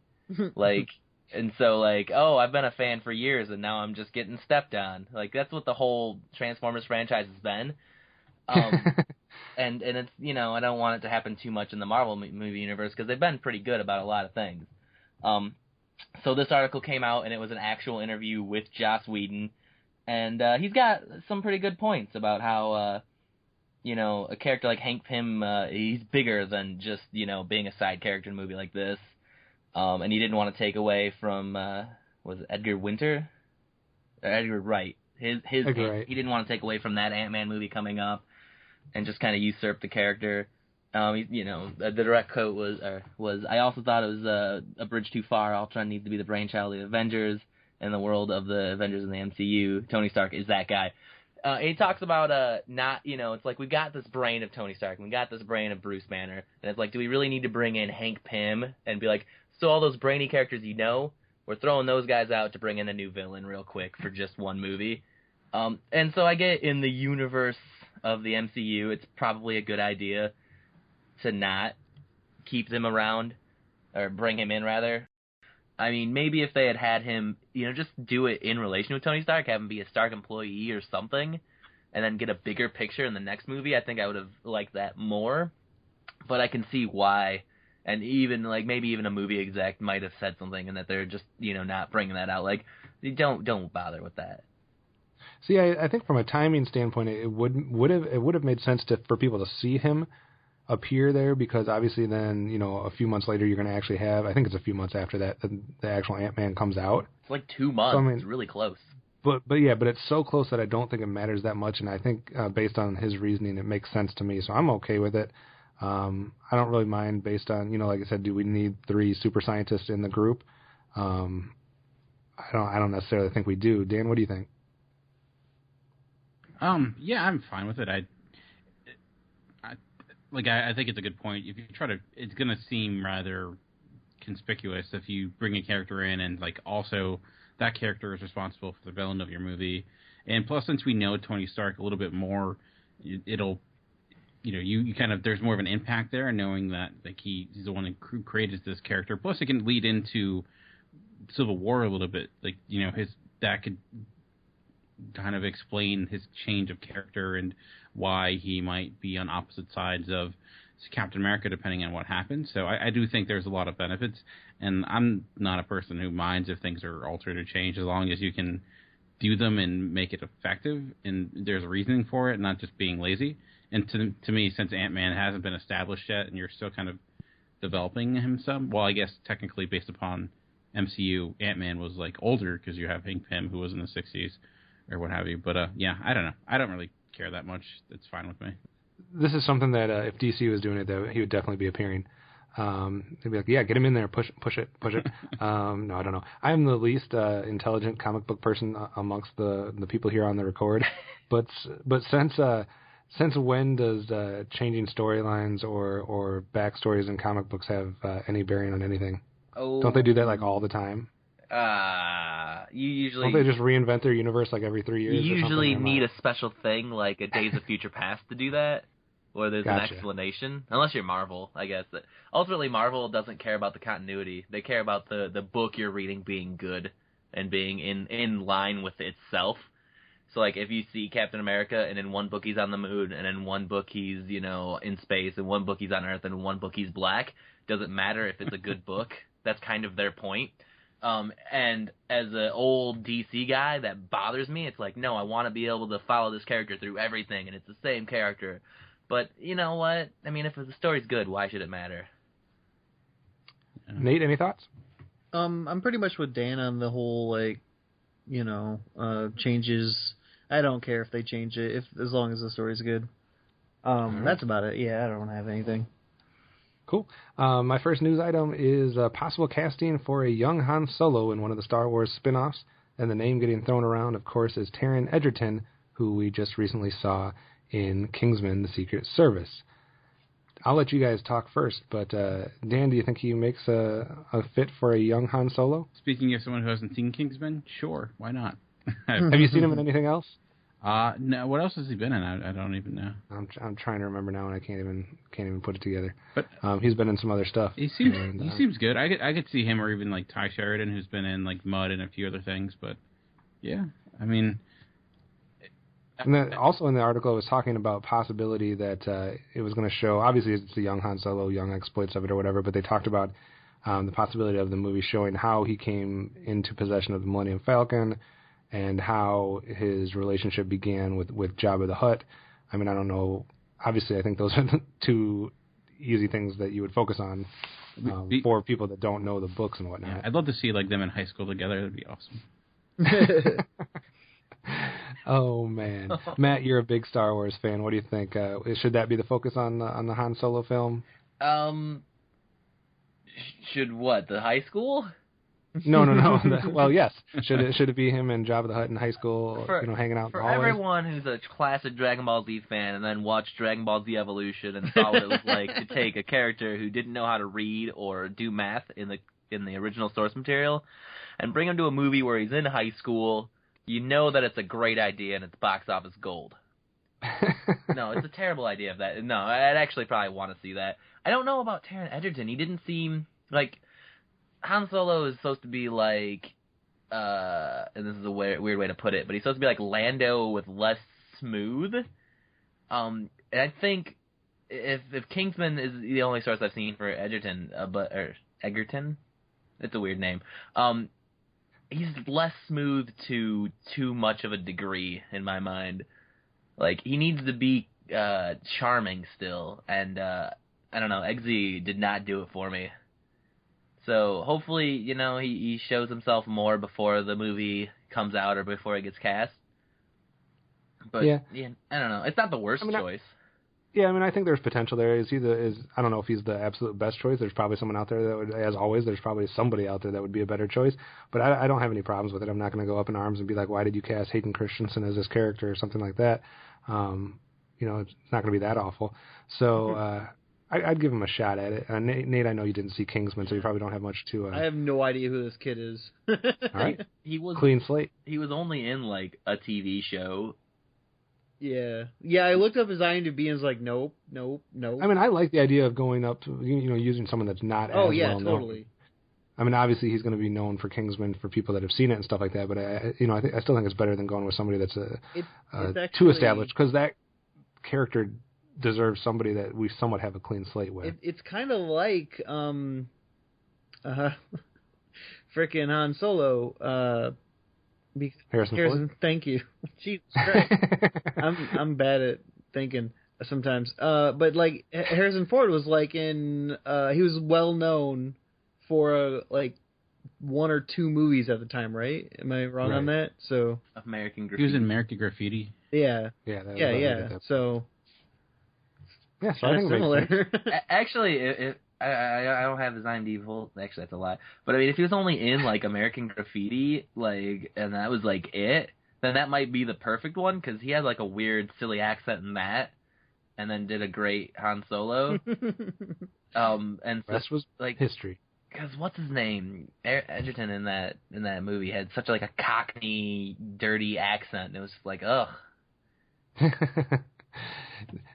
And so, oh, I've been a fan for years, and now I'm just getting stepped on. Like, that's what the whole Transformers franchise has been. And it's, I don't want it to happen too much in the Marvel movie universe, because they've been pretty good about a lot of things. So this article came out, and it was an actual interview with Joss Whedon, and he's got some pretty good points about how, a character like Hank Pym, he's bigger than just, being a side character in a movie like this. And he didn't want to take away from, was it Edgar Winter? Or Edgar Wright. Edgar Wright. He didn't want to take away from that Ant-Man movie coming up and just kind of usurp the character. The direct quote was I also thought it was a bridge too far. Ultron needs to be the brainchild of the Avengers and the world of the Avengers in the MCU. Tony Stark is that guy. He talks about it's like we got this brain of Tony Stark and we got this brain of Bruce Banner, and it's like, do we really need to bring in Hank Pym and be like, so all those brainy characters we're throwing those guys out to bring in a new villain real quick for just one movie. And so I get in the universe of the MCU, it's probably a good idea to not keep them around, or bring him in rather. I mean, maybe if they had him, just do it in relation with Tony Stark, have him be a Stark employee or something, and then get a bigger picture in the next movie, I think I would have liked that more. But I can see why. And even, maybe even a movie exec might have said something, and that they're just, not bringing that out. Don't bother with that. See, I think from a timing standpoint, it would have made sense for people to see him appear there, because obviously then, a few months later you're going to actually have, I think it's a few months after that, the actual Ant-Man comes out. It's like 2 months. So, I mean, it's really close. But it's so close that I don't think it matters that much, and I think based on his reasoning, it makes sense to me. So I'm okay with it. I don't really mind based on, like I said, do we need 3 super scientists in the group? I don't necessarily think we do. Dan, what do you think? Yeah, I'm fine with it. I think it's a good point. If you it's going to seem rather conspicuous if you bring a character in and also that character is responsible for the villain of your movie. And plus, since we know Tony Stark a little bit more, it'll, you kind of, there's more of an impact there, knowing that he's the one who created this character. Plus, it can lead into Civil War a little bit. That could kind of explain his change of character and why he might be on opposite sides of Captain America depending on what happens. So I do think there's a lot of benefits, and I'm not a person who minds if things are altered or changed as long as you can do them and make it effective and there's a reasoning for it, not just being lazy. And to me, since Ant-Man hasn't been established yet and you're still kind of developing him some, well, I guess technically based upon MCU, Ant-Man was like older because you have Hank Pym who was in the 60s or what have you. But yeah, I don't know. I don't really care that much. It's fine with me. This is something that if DC was doing it, that he would definitely be appearing. They'd be like, yeah, get him in there, push it. No, I don't know. I'm the least intelligent comic book person amongst the people here on the record. But since when does changing storylines or backstories in comic books have any bearing on anything? Oh, don't they do that like all the time? You usually don't they just reinvent their universe like every 3 years? You or usually something? need a special thing like a Days of Future Past to do that, or there's an Gotcha. explanation. Unless you're Marvel, I guess. Ultimately, Marvel doesn't care about the continuity. They care about the book you're reading being good and being in line with itself. So, like, if you see Captain America, and in one book he's on the moon, and in one book he's, in space, and one book he's on Earth, and in one book he's black, doesn't matter if it's a good book. That's kind of their point. And as an old DC guy, that bothers me. It's like, no, I want to be able to follow this character through everything, and it's the same character. But you know what? I mean, if the story's good, why should it matter? Nate, any thoughts? I'm pretty much with Dan on the whole, changes. I don't care if they change it, as long as the story's good. That's about it. Yeah, I don't have anything. Cool. My first news item is possible casting for a young Han Solo in one of the Star Wars spin-offs, and the name getting thrown around, of course, is Taron Egerton, who we just recently saw in Kingsman: The Secret Service. I'll let you guys talk first, but Dan, do you think he makes a fit for a young Han Solo? Speaking of someone who hasn't seen Kingsman, sure, why not? Have you seen him in anything else? No. What else has he been in? I don't even know. I'm trying to remember now, and I can't even put it together. But he's been in some other stuff. He seems good. I could see him, or even like Ty Sheridan, who's been in like Mud and a few other things. But yeah, I mean. And then also in the article, it was talking about possibility that it was going to show. Obviously, it's the young Han Solo, young exploits of it or whatever. But they talked about the possibility of the movie showing how he came into possession of the Millennium Falcon, and how his relationship began with Jabba the Hutt. I mean, I don't know. Obviously, I think those are the two easy things that you would focus on for people that don't know the books and whatnot. Yeah, I'd love to see like them in high school together. That'd be awesome. Oh man, Matt, you're a big Star Wars fan. What do you think? Should that be the focus on the Han Solo film? Should what? The high school? No. Well, yes. Should it be him and Jabba the Hutt in high school, hanging out in the hallways? For everyone who's a classic Dragon Ball Z fan and then watched Dragon Ball Z Evolution and saw what it was like to take a character who didn't know how to read or do math in the original source material and bring him to a movie where he's in high school, you know that it's a great idea and it's box office gold. No, it's a terrible idea of that. No, I'd actually probably want to see that. I don't know about Taron Egerton. He didn't seem like... Han Solo is supposed to be like, and this is a weird way to put it, but he's supposed to be like Lando with less smooth. And I think if Kingsman is the only source I've seen for Egerton, Egerton, it's a weird name. He's less smooth to too much of a degree in my mind. Like he needs to be charming still, and I don't know. Eggsy did not do it for me. So hopefully, he shows himself more before the movie comes out or before it gets cast. But yeah I don't know. It's not the worst choice. I think there's potential there. I don't know if he's the absolute best choice. There's probably someone out there that would, as always, there's probably somebody out there that would be a better choice. But I don't have any problems with it. I'm not going to go up in arms and be like, why did you cast Hayden Christensen as this character or something like that? It's not going to be that awful. So. I'd give him a shot at it. Nate, I know you didn't see Kingsman, so you probably don't have much to... I have no idea who this kid is. All right. He was clean slate. He was only in, like, a TV show. Yeah. Yeah, I looked up his IMDb and was like, nope. I mean, I like the idea of going up to, using someone that's not as well known. Totally. I mean, obviously he's going to be known for Kingsman for people that have seen it and stuff like that. But I still think it's better than going with somebody that's too established, because that character deserves somebody that we somewhat have a clean slate with. It's kind of like frickin' Han Solo. Harrison Ford? Thank you. Jesus Christ. I'm bad at thinking sometimes. But like Harrison Ford was like he was well known for like 1 or 2 movies at the time, right? Am I wrong on that? So American Graffiti. He was in American Graffiti. Yeah. Yeah. So I think similar. Actually, I don't have his IMDb full. Actually, that's a lie. But I mean, if he was only in like American Graffiti, like, and that was like it, then that might be the perfect one, because he had like a weird, silly accent in that, and then did a great Han Solo. And so, rest was like history. Because what's his name? Edgerton in that movie had such like a Cockney, dirty accent. It was like, ugh.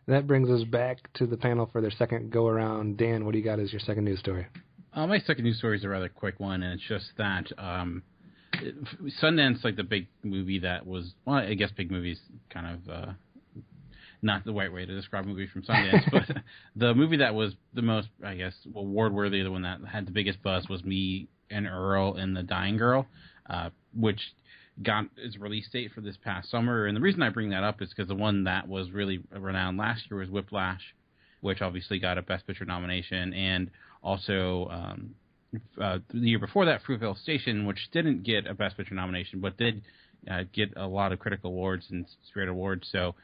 That brings us back to the panel for their second go-around. Dan, what do you got as your second news story? My second news story is a rather quick one, and it's just that Sundance, like the big movie that was, well, I guess big movie's kind of not the right way to describe movies from Sundance, but the movie that was the most, I guess, award-worthy, the one that had the biggest buzz, was Me and Earl and the Dying Girl, which got its release date for this past summer. And the reason I bring that up is because the one that was really renowned last year was Whiplash, which obviously got a Best Picture nomination, and also the year before that, Fruitvale Station, which didn't get a Best Picture nomination, but did get a lot of critical awards and straight awards. So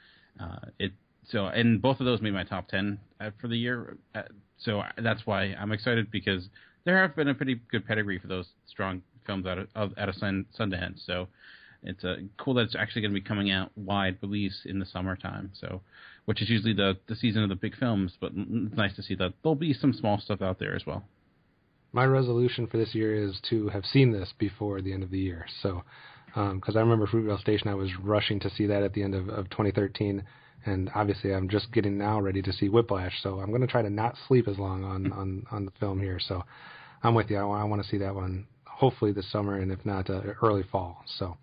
and both of those made my top 10 for the year. So that's why I'm excited, because there have been a pretty good pedigree for those strong films out of Sundance. So it's cool that it's actually going to be coming out wide release in the summertime. So, which is usually the season of the big films, but it's nice to see that there'll be some small stuff out there as well. My resolution for this year is to have seen this before the end of the year. So, because I remember Fruitvale Station, I was rushing to see that at the end of 2013. And obviously, I'm just getting now ready to see Whiplash. So I'm going to try to not sleep as long on the film here. So I'm with you. I want to see that one hopefully this summer, and if not, early fall. So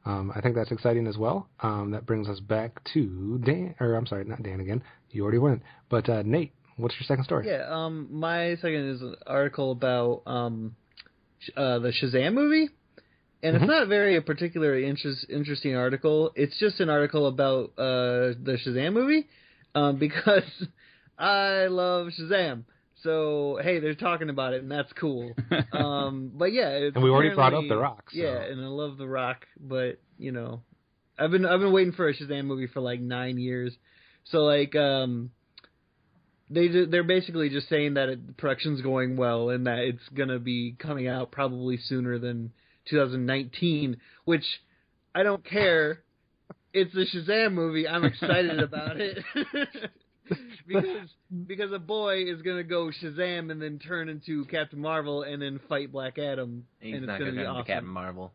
I think that's exciting as well. That brings us back to Dan, or I'm sorry, not Dan again. You already went. But Nate, what's your second story? Yeah, my second is an article about the Shazam movie. And it's not very a particularly interesting article. It's just an article about the Shazam movie, because I love Shazam. So, hey, they're talking about it, and that's cool. But yeah, it's and we already brought up The Rock. So. Yeah, and I love The Rock, but you know, I've been waiting for a Shazam movie for like 9 years. So like, they're basically just saying that the production's going well and that it's gonna be coming out probably sooner than 2019, which I don't care. It's a Shazam movie. I'm excited about it. because a boy is going to go Shazam and then turn into Captain Marvel and then fight Black Adam. He's and not going to be awesome. Captain Marvel.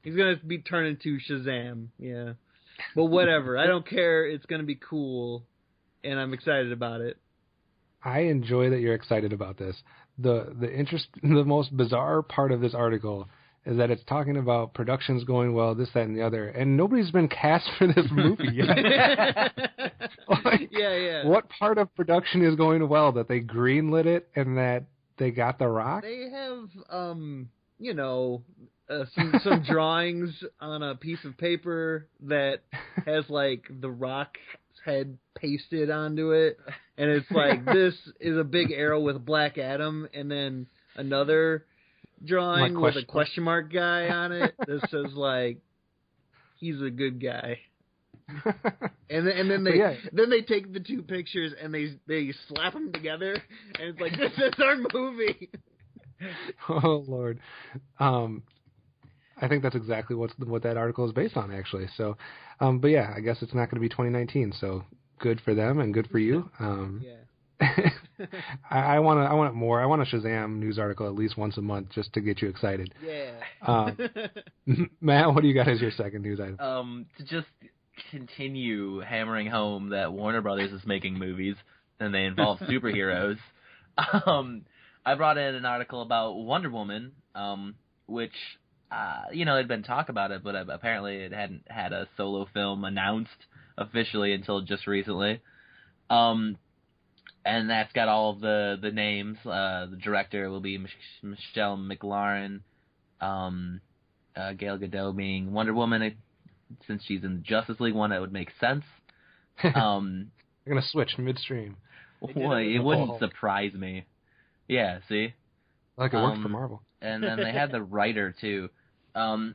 He's going to be turned into Shazam, yeah. But whatever. I don't care. It's going to be cool, and I'm excited about it. I enjoy that you're excited about this. The most bizarre part of this article is that it's talking about productions going well, this, that, and the other, and nobody's been cast for this movie yet. Yeah. What part of production is going well? That they greenlit it and that they got The Rock? They have, some drawings on a piece of paper that has, like, The Rock's head pasted onto it, and it's like, this is a big arrow with Black Adam, and then another drawing with a question mark guy on it that says like he's a good guy, and then they take the two pictures and they slap them together, and it's like, this is our movie. Oh Lord, I think that's exactly what that article is based on, actually. So, but yeah, I guess it's not going to be 2019. So good for them and good for you. Yeah. I want more. I want a Shazam news article at least once a month just to get you excited. Yeah. Matt, what do you got as your second news item? To just continue hammering home that Warner Brothers is making movies and they involve superheroes. I brought in an article about Wonder Woman, which, there'd been talk about it, but apparently it hadn't had a solo film announced officially until just recently. And that's got all of the names. The director will be Michelle McLaren, Gal Gadot being Wonder Woman. Since she's in the Justice League one, that would make sense. They're gonna switch midstream. Well, it wouldn't surprise me. Yeah, see? Like it worked for Marvel. And then they had the writer, too. But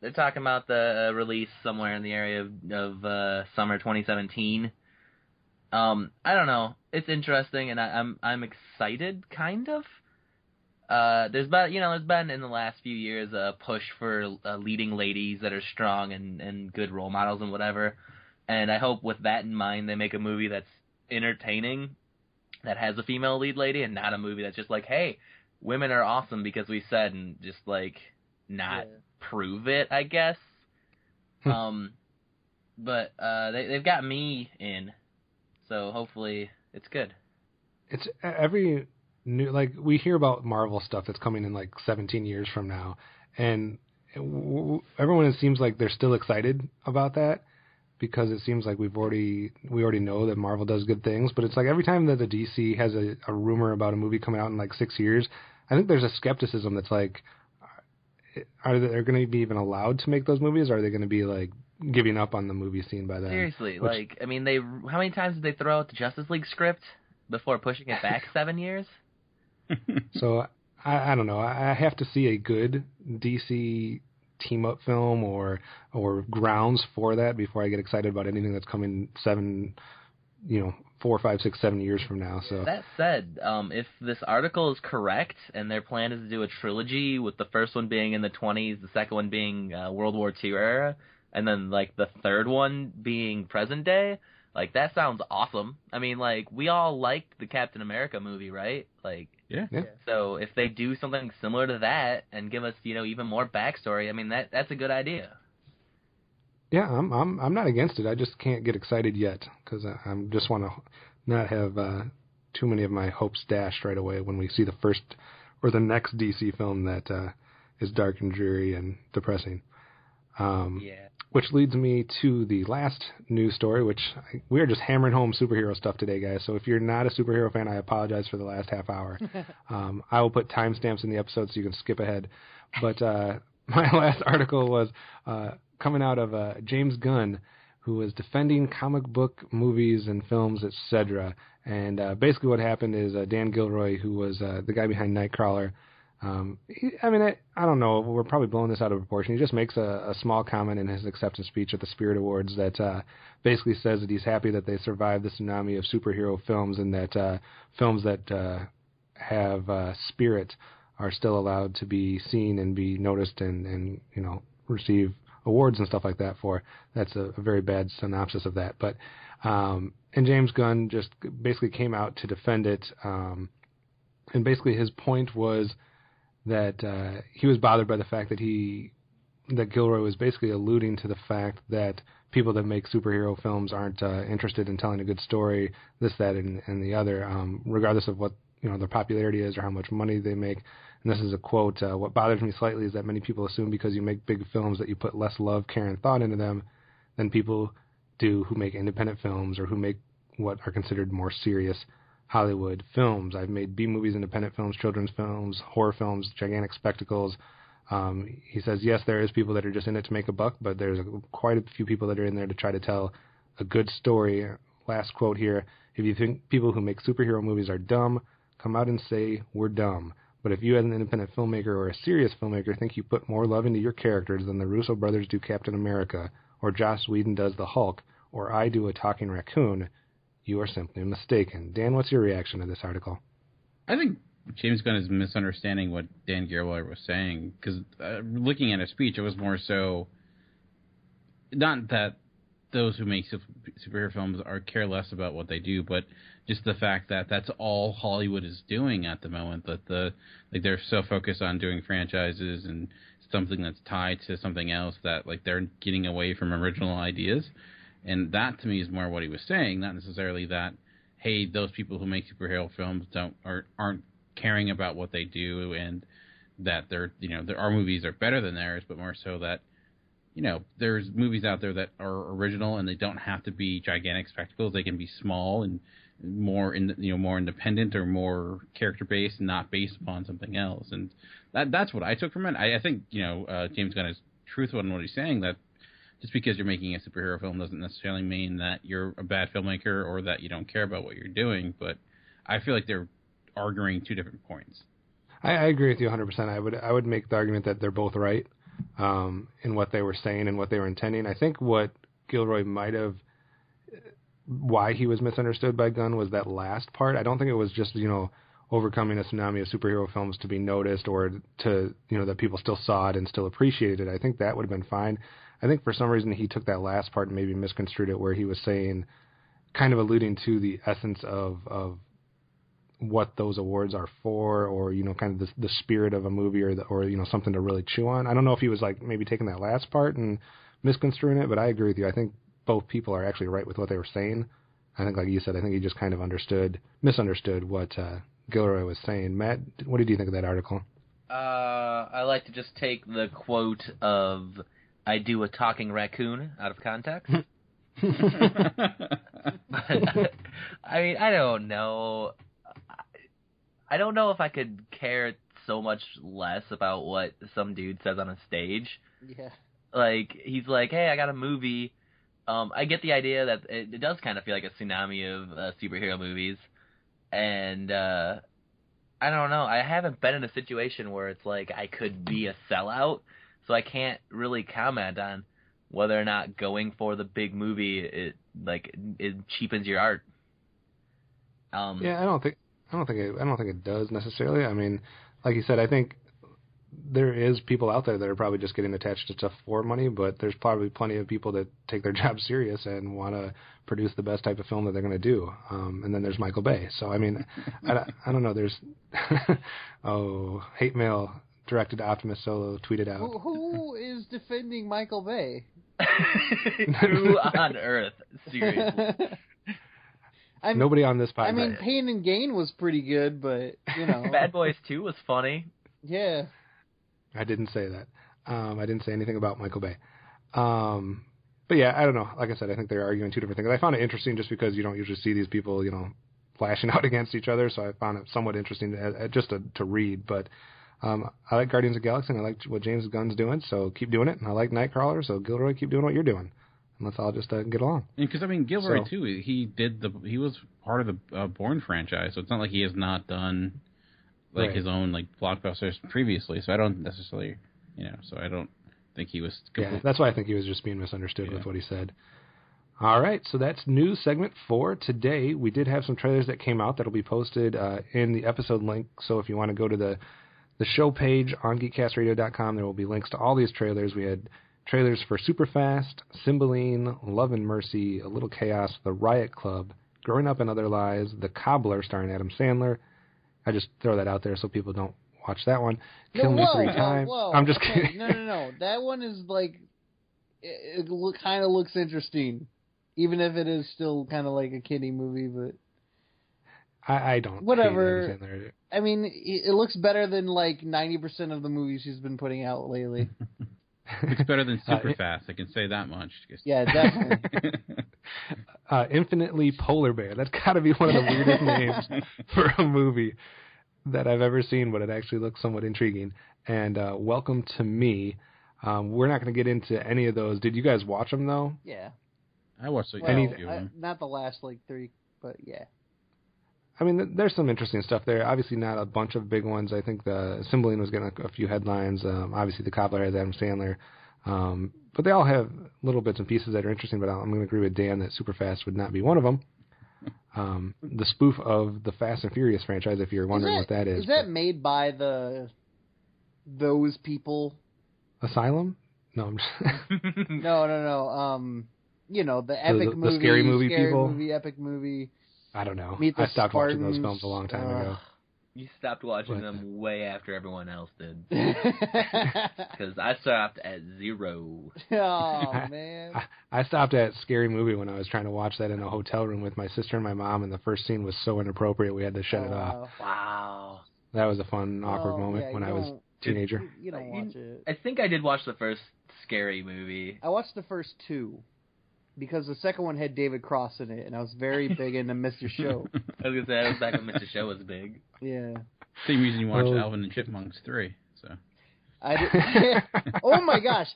they're talking about the release somewhere in the area of summer 2017. I don't know. It's interesting, and I'm excited, kind of. There's been in the last few years a push for leading ladies that are strong and good role models and whatever. And I hope with that in mind, they make a movie that's entertaining, that has a female lead lady, and not a movie that's just like, hey, women are awesome because we said, and just like not prove it, I guess. But they've got me in, so hopefully it's good. It's every new, like, we hear about Marvel stuff that's coming in like 17 years from now, and everyone, it seems like they're still excited about that, because it seems like we already know that Marvel does good things. But it's like every time that the DC has a rumor about a movie coming out in like 6 years, I think there's a skepticism that's like, are they going to be even allowed to make those movies? Or are they going to be like giving up on the movie scene by then? Seriously, how many times did they throw out the Justice League script before pushing it back 7 years? So I don't know. I have to see a good DC team up film or grounds for that before I get excited about anything that's coming 4, 5, 6, 7 years from now. So that said, if this article is correct and their plan is to do a trilogy with the first one being in the 20s, the second one being World War II era, and then like the third one being present day, like that sounds awesome. I mean, like we all liked the Captain America movie, right? Like yeah. So if they do something similar to that and give us, even more backstory, I mean that's a good idea. Yeah, I'm not against it. I just can't get excited yet because I just want to not have too many of my hopes dashed right away when we see the first or the next DC film that is dark and dreary and depressing. Which leads me to the last news story, which we are just hammering home superhero stuff today, guys. So if you're not a superhero fan, I apologize for the last half hour. I will put timestamps in the episode so you can skip ahead. But my last article was coming out of James Gunn, who was defending comic book movies and films, etc. And basically what happened is Dan Gilroy, who was the guy behind Nightcrawler, I don't know, we're probably blowing this out of proportion. He just makes a small comment in his acceptance speech at the Spirit Awards that basically says that he's happy that they survived the tsunami of superhero films, and that films that have spirit are still allowed to be seen and be noticed and receive awards and stuff like that for. That's a very bad synopsis of that. But and James Gunn just basically came out to defend it, and basically his point was that he was bothered by the fact that Gilroy was basically alluding to the fact that people that make superhero films aren't interested in telling a good story, this, that, and the other, regardless of what their popularity is or how much money they make. And this is a quote: "What bothers me slightly is that many people assume because you make big films that you put less love, care, and thought into them than people do who make independent films or who make what are considered more serious Hollywood films. I've made B movies, independent films, children's films, horror films, gigantic spectacles." He says, yes, there is people that are just in it to make a buck, but there's quite a few people that are in there to try to tell a good story. Last quote here: "If you think people who make superhero movies are dumb, come out and say we're dumb. But if you as an independent filmmaker or a serious filmmaker think you put more love into your characters than the Russo brothers do Captain America, or Joss Whedon does the Hulk, or I do a talking raccoon, you are simply mistaken." Dan, what's your reaction to this article? I think James Gunn is misunderstanding what Dan Gilroy was saying, because looking at his speech, it was more so not that those who make superhero films care less about what they do, but just the fact that that's all Hollywood is doing at the moment. That they're so focused on doing franchises and something that's tied to something else that they're getting away from original ideas. And that to me is more what he was saying, not necessarily that hey, those people who make superhero films aren't caring about what they do, and that our movies are better than theirs, but more so that, there's movies out there that are original and they don't have to be gigantic spectacles. They can be small and more more independent or more character based, not based upon something else. And that's what I took from it. I think James Gunn is truthful in what he's saying, that just because you're making a superhero film doesn't necessarily mean that you're a bad filmmaker or that you don't care about what you're doing. But I feel like they're arguing two different points. I agree with you 100%. I would make the argument that they're both right in what they were saying and what they were intending. I think what Gilroy might have, why he was misunderstood by Gunn was that last part. I don't think it was just, overcoming a tsunami of superhero films to be noticed or to, that people still saw it and still appreciated it. I think that would have been fine. I think for some reason he took that last part and maybe misconstrued it, where he was saying, kind of alluding to the essence of what those awards are for, or kind of the spirit of a movie, or something to really chew on. I don't know if he was like maybe taking that last part and misconstruing it, but I agree with you. I think both people are actually right with what they were saying. I think, like you said, I think he just kind of misunderstood what Gilroy was saying. Matt, what did you think of that article? I like to just take the quote of "I do a talking raccoon" out of context. But, I mean, I don't know. I don't know if I could care so much less about what some dude says on a stage. Yeah. Like, he's like, hey, I got a movie. I get the idea that it does kind of feel like a tsunami of superhero movies. And I don't know. I haven't been in a situation where it's like I could be a sellout, so I can't really comment on whether or not going for the big movie it cheapens your art. Yeah, I don't think it does necessarily. I mean, like you said, I think there is people out there that are probably just getting attached to stuff for money, but there's probably plenty of people that take their job serious and want to produce the best type of film that they're going to do. And then there's Michael Bay. So, I mean, I don't know. There's, hate mail directed to Optimus Solo tweeted out. Who is defending Michael Bay? Who on earth? Seriously. Nobody on this podcast. I mean, Pain and Gain was pretty good, but, Bad Boys 2 was funny. Yeah. I didn't say that. I didn't say anything about Michael Bay. But yeah, I don't know. Like I said, I think they're arguing two different things. I found it interesting just because you don't usually see these people, flashing out against each other. So I found it somewhat interesting just to read. But I like Guardians of the Galaxy, and I like what James Gunn's doing. So keep doing it. And I like Nightcrawler. So Gilroy, keep doing what you're doing. And let's all just get along. Because, I mean, Gilroy, too, he was part of the Bourne franchise. So it's not like he has not done his own blockbusters previously, so I don't necessarily, so I don't think he was. Yeah, that's why I think he was just being misunderstood with what he said. All right, so that's news segment for today. We did have some trailers that came out that'll be posted in the episode link. So if you want to go to the show page on geekcastradio.com, there will be links to all these trailers. We had trailers for Superfast, Cymbeline, Love and Mercy, A Little Chaos, The Riot Club, Growing Up in Other Lies, The Cobbler starring Adam Sandler. I just throw that out there so people don't watch that one. Kill Me Three Times. I'm just kidding. No. That one is it kind of looks interesting, even if it is still kind of like a kiddie movie. But I don't. Whatever. I mean, it looks better than 90% of the movies he's been putting out lately. It's better than Superfast. I can say that much. Yeah, definitely. Infinitely Polar Bear. That's got to be one of the weirdest names for a movie that I've ever seen, but it actually looks somewhat intriguing. And Welcome to Me. We're not going to get into any of those. Did you guys watch them, though? Yeah. I watched not the last 3, but yeah. I mean, there's some interesting stuff there. Obviously not a bunch of big ones. I think the Cymbeline was getting a few headlines. Obviously The Cobbler has Adam Sandler. But they all have little bits and pieces that are interesting, but I'm going to agree with Dan that Superfast would not be one of them. The spoof of the Fast and Furious franchise, if you're wondering what that is. Is that made by those people? Asylum? No. I'm just No. The epic movie. The scary movie people? Epic movie. I don't know. I stopped watching those films a long time ago. You stopped watching What? them way after everyone else did. Because I stopped at 0. Oh, man. I stopped at Scary Movie when I was trying to watch that in a hotel room with my sister and my mom, and the first scene was so inappropriate we had to shut it off. Wow. That was a fun, awkward moment yeah, when I was a teenager. You don't watch it. I think I did watch the first Scary Movie. I watched the first 2 because the second one had David Cross in it, and I was very big into Mr. Show. I was going to say, that was back when Mr. Show was big. Yeah. Same reason you watched Alvin and Chipmunks 3. So. Oh my gosh.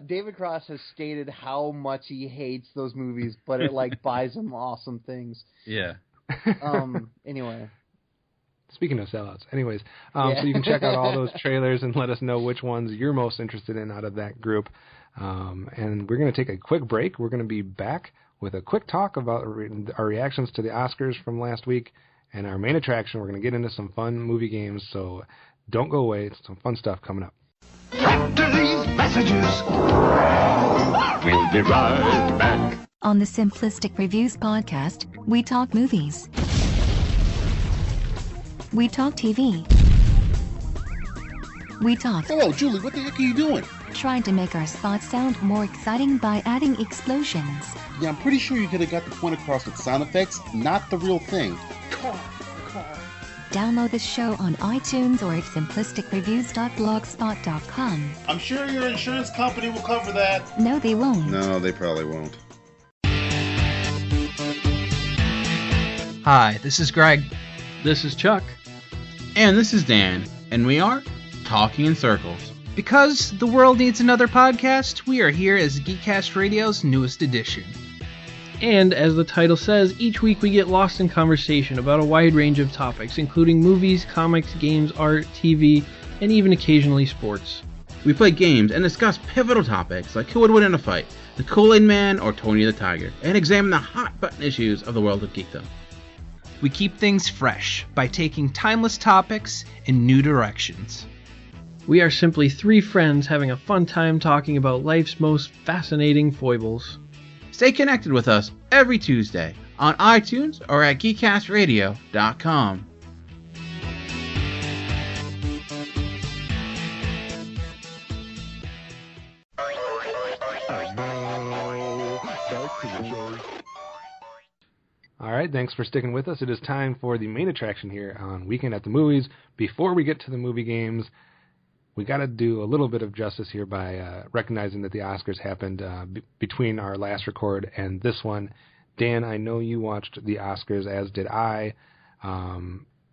David Cross has stated how much he hates those movies, but it like buys him awesome things. Yeah. Anyway. Speaking of sellouts, anyways, so you can check out all those trailers and let us know which ones you're most interested in out of that group. And we're going to take a quick break. We're going to be back with a quick talk about our reactions to the Oscars from last week and our main attraction. We're going to get into some fun movie games, so don't go away. It's some fun stuff coming up. After these messages, we'll be right back. On the Simplistic Reviews podcast, we talk movies. We talk TV. We talk. Hello, Julie, what the heck are you doing? Trying to make our spots sound more exciting by adding explosions. Yeah, I'm pretty sure you could have got the point across with sound effects, not the real thing. Download the show on iTunes or at simplisticreviews.blogspot.com. I'm sure your insurance company will cover that. No, they won't. No, they probably won't. Hi, this is Greg. This is Chuck. And this is Dan, and we are Talking in Circles. Because the world needs another podcast, we are here as Geekcast Radio's newest edition. And as the title says, each week we get lost in conversation about a wide range of topics, including movies, comics, games, art, TV, and even occasionally sports. We play games and discuss pivotal topics like who would win in a fight, the Kool-Aid Man or Tony the Tiger, and examine the hot-button issues of the world of geekdom. We keep things fresh by taking timeless topics in new directions. We are simply 3 friends having a fun time talking about life's most fascinating foibles. Stay connected with us every Tuesday on iTunes or at geekcastradio.com. All right, thanks for sticking with us. It is time for the main attraction here on Weekend at the Movies. Before we get to the movie games, we got to do a little bit of justice here by recognizing that the Oscars happened between our last record and this one. Dan, I know you watched the Oscars, as did I.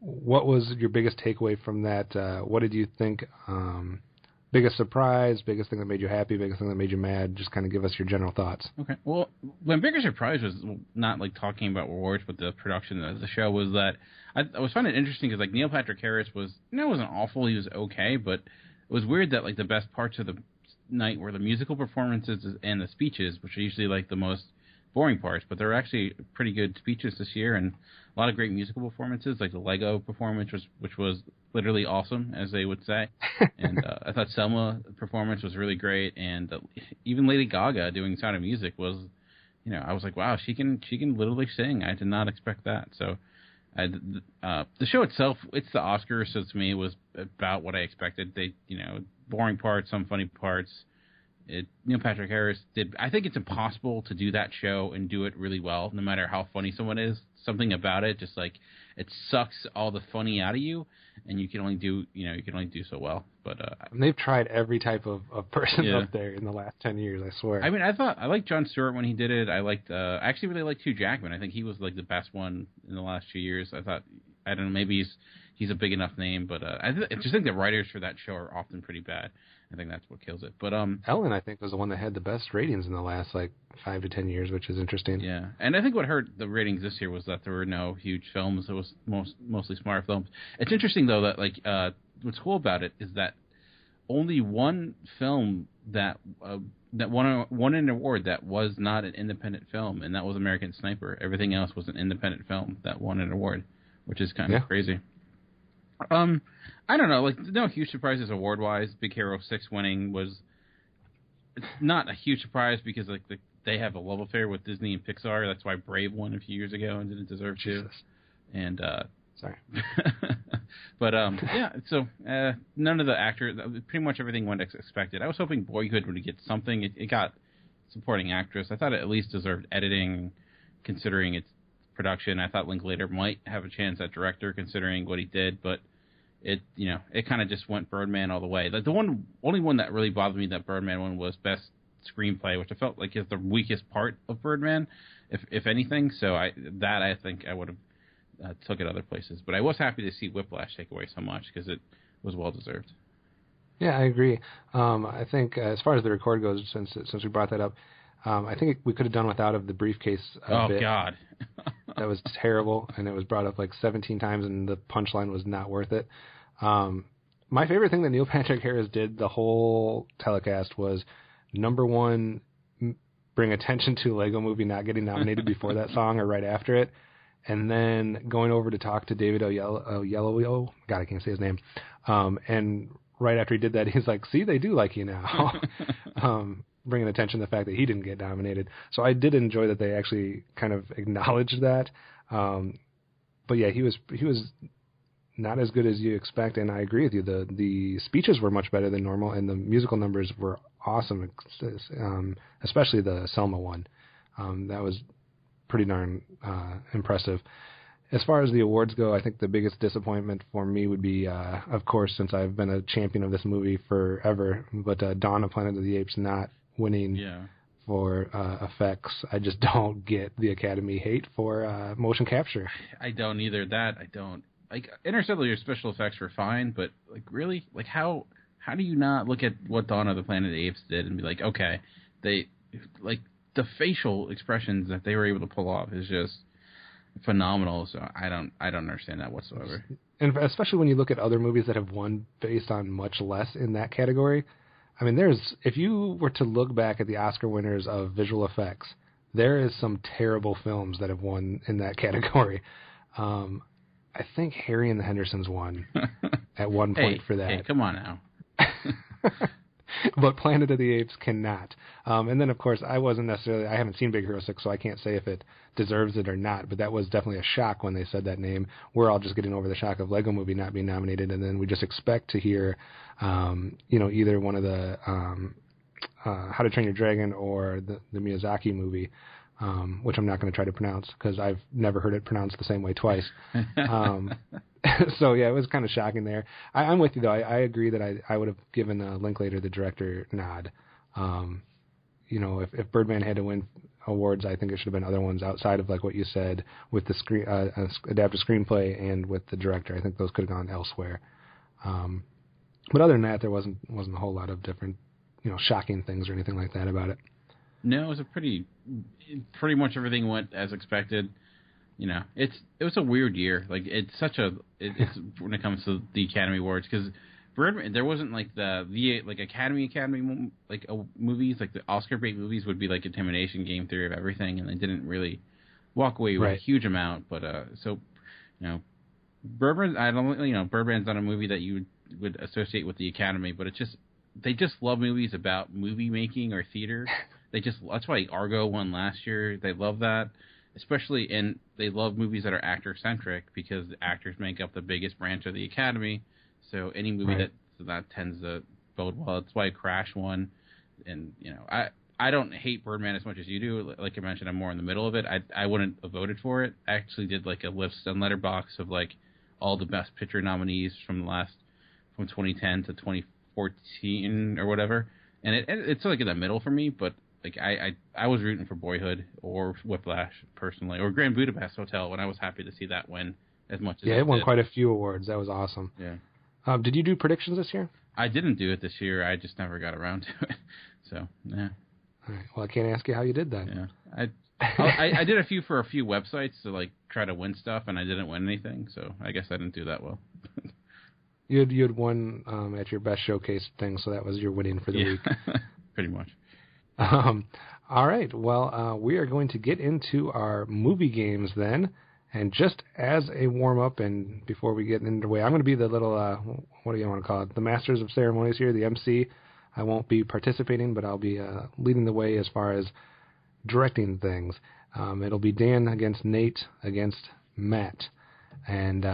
What was your biggest takeaway from that? What did you think? Biggest surprise, biggest thing that made you happy, biggest thing that made you mad? Just kind of give us your general thoughts. Okay. Well, my biggest surprise was not like talking about awards, but the production of the show was that I was finding it interesting because like Neil Patrick Harris wasn't awful. He was okay, but it was weird that like the best parts of the night were the musical performances and the speeches, which are usually like the most boring parts, but there were actually pretty good speeches this year and a lot of great musical performances, like the Lego performance, which was literally awesome, as they would say. And I thought Selma's performance was really great, and even Lady Gaga doing Sound of Music was, I was like, wow, she can literally sing. I did not expect that. So the show itself, it's the Oscars, so to me it was about what I expected. They, boring parts, some funny parts. Neil Patrick Harris did. I think it's impossible to do that show and do it really well, no matter how funny someone is. Something about it, just like it sucks all the funny out of you, and you can only do so well. But they've tried every type of person up there in the last 10 years. I swear. I mean, I liked Jon Stewart when he did it. I actually really liked Hugh Jackman. I think he was like the best one in the last few years. I don't know, maybe he's a big enough name, but I just think the writers for that show are often pretty bad. I think that's what kills it. But Ellen, I think, was the one that had the best ratings in the last 5 to 10 years, which is interesting. Yeah, and I think what hurt the ratings this year was that there were no huge films. It was mostly smaller films. It's interesting though that what's cool about it is that only one film that won an award that was not an independent film, and that was American Sniper. Everything else was an independent film that won an award, which is kind of crazy. I don't know, no huge surprises award-wise. Big Hero 6 winning was not a huge surprise because they have a love affair with Disney and Pixar. That's why Brave won a few years ago and didn't deserve to. And Sorry. But yeah, so none of the actors, pretty much everything went as expected. I was hoping Boyhood would get something. It got supporting actress. I thought it at least deserved editing, considering its production. I thought Linklater might have a chance at director, considering what he did, but it kind of just went Birdman all the way. Like only one that really bothered me that Birdman one was best screenplay, which I felt like is the weakest part of Birdman, if anything. So I think I would have took it other places, but I was happy to see Whiplash take away so much because it was well deserved. Yeah, I agree. I think as far as the record goes, since we brought that up, I think we could have done without of the briefcase. Bit. God, that was terrible, and it was brought up like 17 times, and the punchline was not worth it. My favorite thing that Neil Patrick Harris did the whole telecast was, number one, bring attention to Lego Movie not getting nominated before that song or right after it. And then going over to talk to David Oyelowo, God, I can't say his name. And right after he did that, he's like, see, they do like you now. Bringing attention to the fact that he didn't get nominated. So I did enjoy that they actually kind of acknowledged that. But yeah, he was not as good as you expect, and I agree with you. The speeches were much better than normal, and the musical numbers were awesome, especially the Selma one. That was pretty darn impressive. As far as the awards go, I think the biggest disappointment for me would be, of course, since I've been a champion of this movie forever, but Dawn of Planet of the Apes not winning for effects. I just don't get the Academy hate for motion capture. I don't either. I don't. Like, Interstellar special effects were fine, but like really, like how do you not look at what Dawn of the Planet of the Apes did and be like, okay, they like the facial expressions that they were able to pull off is just phenomenal. So I don't understand that whatsoever. And especially when you look at other movies that have won based on much less in that category. I mean, if you were to look back at the Oscar winners of visual effects, there is some terrible films that have won in that category. I think Harry and the Hendersons won at one point for that. Hey, come on now. But Planet of the Apes cannot. And then, of course, I haven't seen Big Hero 6, so I can't say if it deserves it or not, but that was definitely a shock when they said that name. We're all just getting over the shock of Lego Movie not being nominated, and then we just expect to hear, either one of the How to Train Your Dragon or the Miyazaki movie, which I'm not going to try to pronounce because I've never heard it pronounced the same way twice. So, yeah, it was kind of shocking there. I'm with you, though. I agree that I would have given Linklater the director nod. If Birdman had to win awards, I think it should have been other ones outside of like what you said with the adapted screenplay and with the director. I think those could have gone elsewhere. But other than that, there wasn't a whole lot of different, shocking things or anything like that about it. No, it was pretty much everything went as expected. It was a weird year. Like it's when it comes to the Academy Awards, because Birdman, there wasn't like the Academy like movies, like the Oscar bait movies would be like Intimidation, Game Theory of Everything, and they didn't really walk away with a huge amount. But Birdman, Birdman's not a movie that you would associate with the Academy, but they just love movies about movie making or theater. That's why Argo won last year. They love that. Especially, and they love movies that are actor-centric because the actors make up the biggest branch of the Academy. So any movie that tends to bode well. That's why Crash won. And, I don't hate Birdman as much as you do. Like I mentioned, I'm more in the middle of it. I wouldn't have voted for it. I actually did like a list on Letterboxd of like all the Best Picture nominees from 2010 to 2014 or whatever. And it's like in the middle for me, but like I was rooting for Boyhood or Whiplash personally, or Grand Budapest Hotel, when I was happy to see that win as much as it won quite a few awards. That was awesome. Yeah. Did you do predictions this year? I didn't do it this year. I just never got around to it. So yeah. All right. Well, I can't ask you how you did that. Yeah. I did a few for a few websites to like try to win stuff, and I didn't win anything. So I guess I didn't do that well. You had won at your best showcase thing, so that was your winning for the week. Pretty much. All right. Well, we are going to get into our movie games then. And just as a warm-up and before we get underway, I'm going to be the little, what do you want to call it, the masters of ceremonies here, the MC. I won't be participating, but I'll be leading the way as far as directing things. It'll be Dan against Nate against Matt. And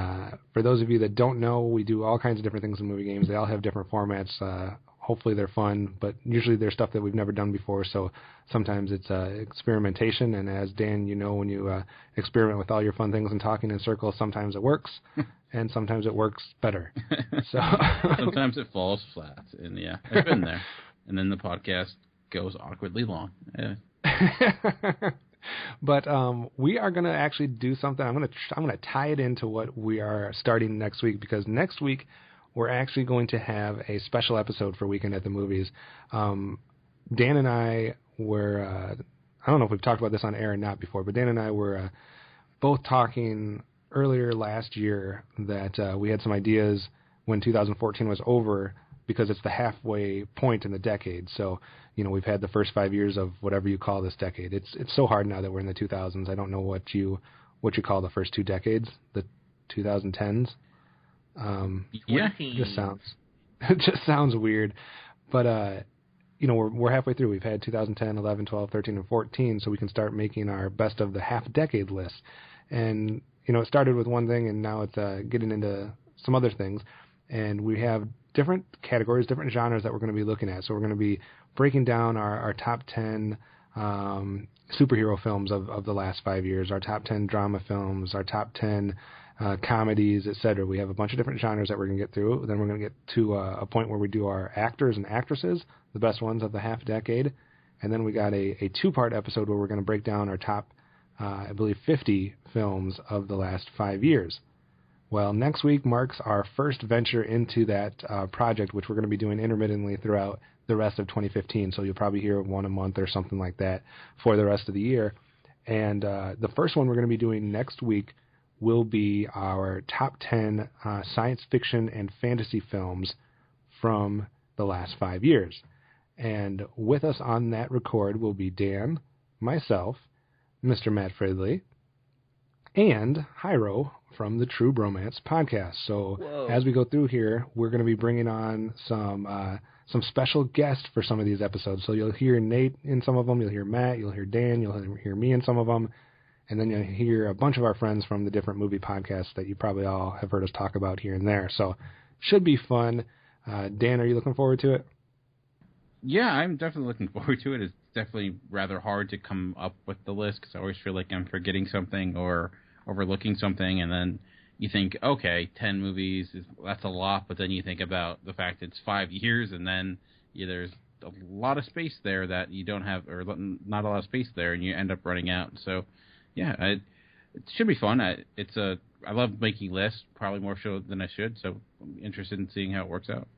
for those of you that don't know, we do all kinds of different things in movie games. They all have different formats. Hopefully they're fun, but usually they're stuff that we've never done before, so sometimes it's experimentation. And as Dan, you know, when you experiment with all your fun things and talking in circles, sometimes it works, and sometimes it works better. So sometimes it falls flat, and yeah, I've been there. And then the podcast goes awkwardly long. Yeah. But we are going to actually do something. I'm going to tie it into what we are starting next week, because next week we're actually going to have a special episode for Weekend at the Movies. Dan and I were, I don't know if we've talked about this on air or not before, but Dan and I were both talking earlier last year that we had some ideas when 2014 was over, because it's the halfway point in the decade. So, you know, we've had the first 5 years of whatever you call this decade. It's so hard now that we're in the 2000s. I don't know what you call the first two decades, the 2010s. Yeah, it just sounds weird, but you know, we're halfway through. We've had 2010, 11, 12, 13, and 14, so we can start making our best of the half-decade list. And you know, it started with one thing, and now it's getting into some other things. And we have different categories, different genres that we're going to be looking at. So we're going to be breaking down our top 10 superhero films of the last 5 years, our top 10 drama films, our top 10 comedies, etc. We have a bunch of different genres that we're going to get through. Then we're going to get to a point where we do our actors and actresses, the best ones of the half decade. And then we got a two-part episode where we're going to break down our top, I believe, 50 films of the last 5 years. Well, next week marks our first venture into that project, which we're going to be doing intermittently throughout the rest of 2015. So you'll probably hear one a month or something like that for the rest of the year. And the first one we're going to be doing next week will be our top 10 science fiction and fantasy films from the last 5 years. And with us on that record will be Dan, myself, Mr. Matt Fridley, and Hyro from the True Bromance podcast. So as we go through here, we're going to be bringing on some special guests for some of these episodes. So you'll hear Nate in some of them, you'll hear Matt, you'll hear Dan, you'll hear me in some of them, and then you'll hear a bunch of our friends from the different movie podcasts that you probably all have heard us talk about here and there. So should be fun. Dan, are you looking forward to it? Yeah, I'm definitely looking forward to it. It's definitely rather hard to come up with the list because I always feel like I'm forgetting something or overlooking something, and then you think, okay, 10 movies, that's a lot, but then you think about the fact it's 5 years, and then there's a lot of space there that you don't have, or not a lot of space there, and you end up running out. So, yeah, it should be fun. I love making lists, probably more so than I should, so I'm interested in seeing how it works out.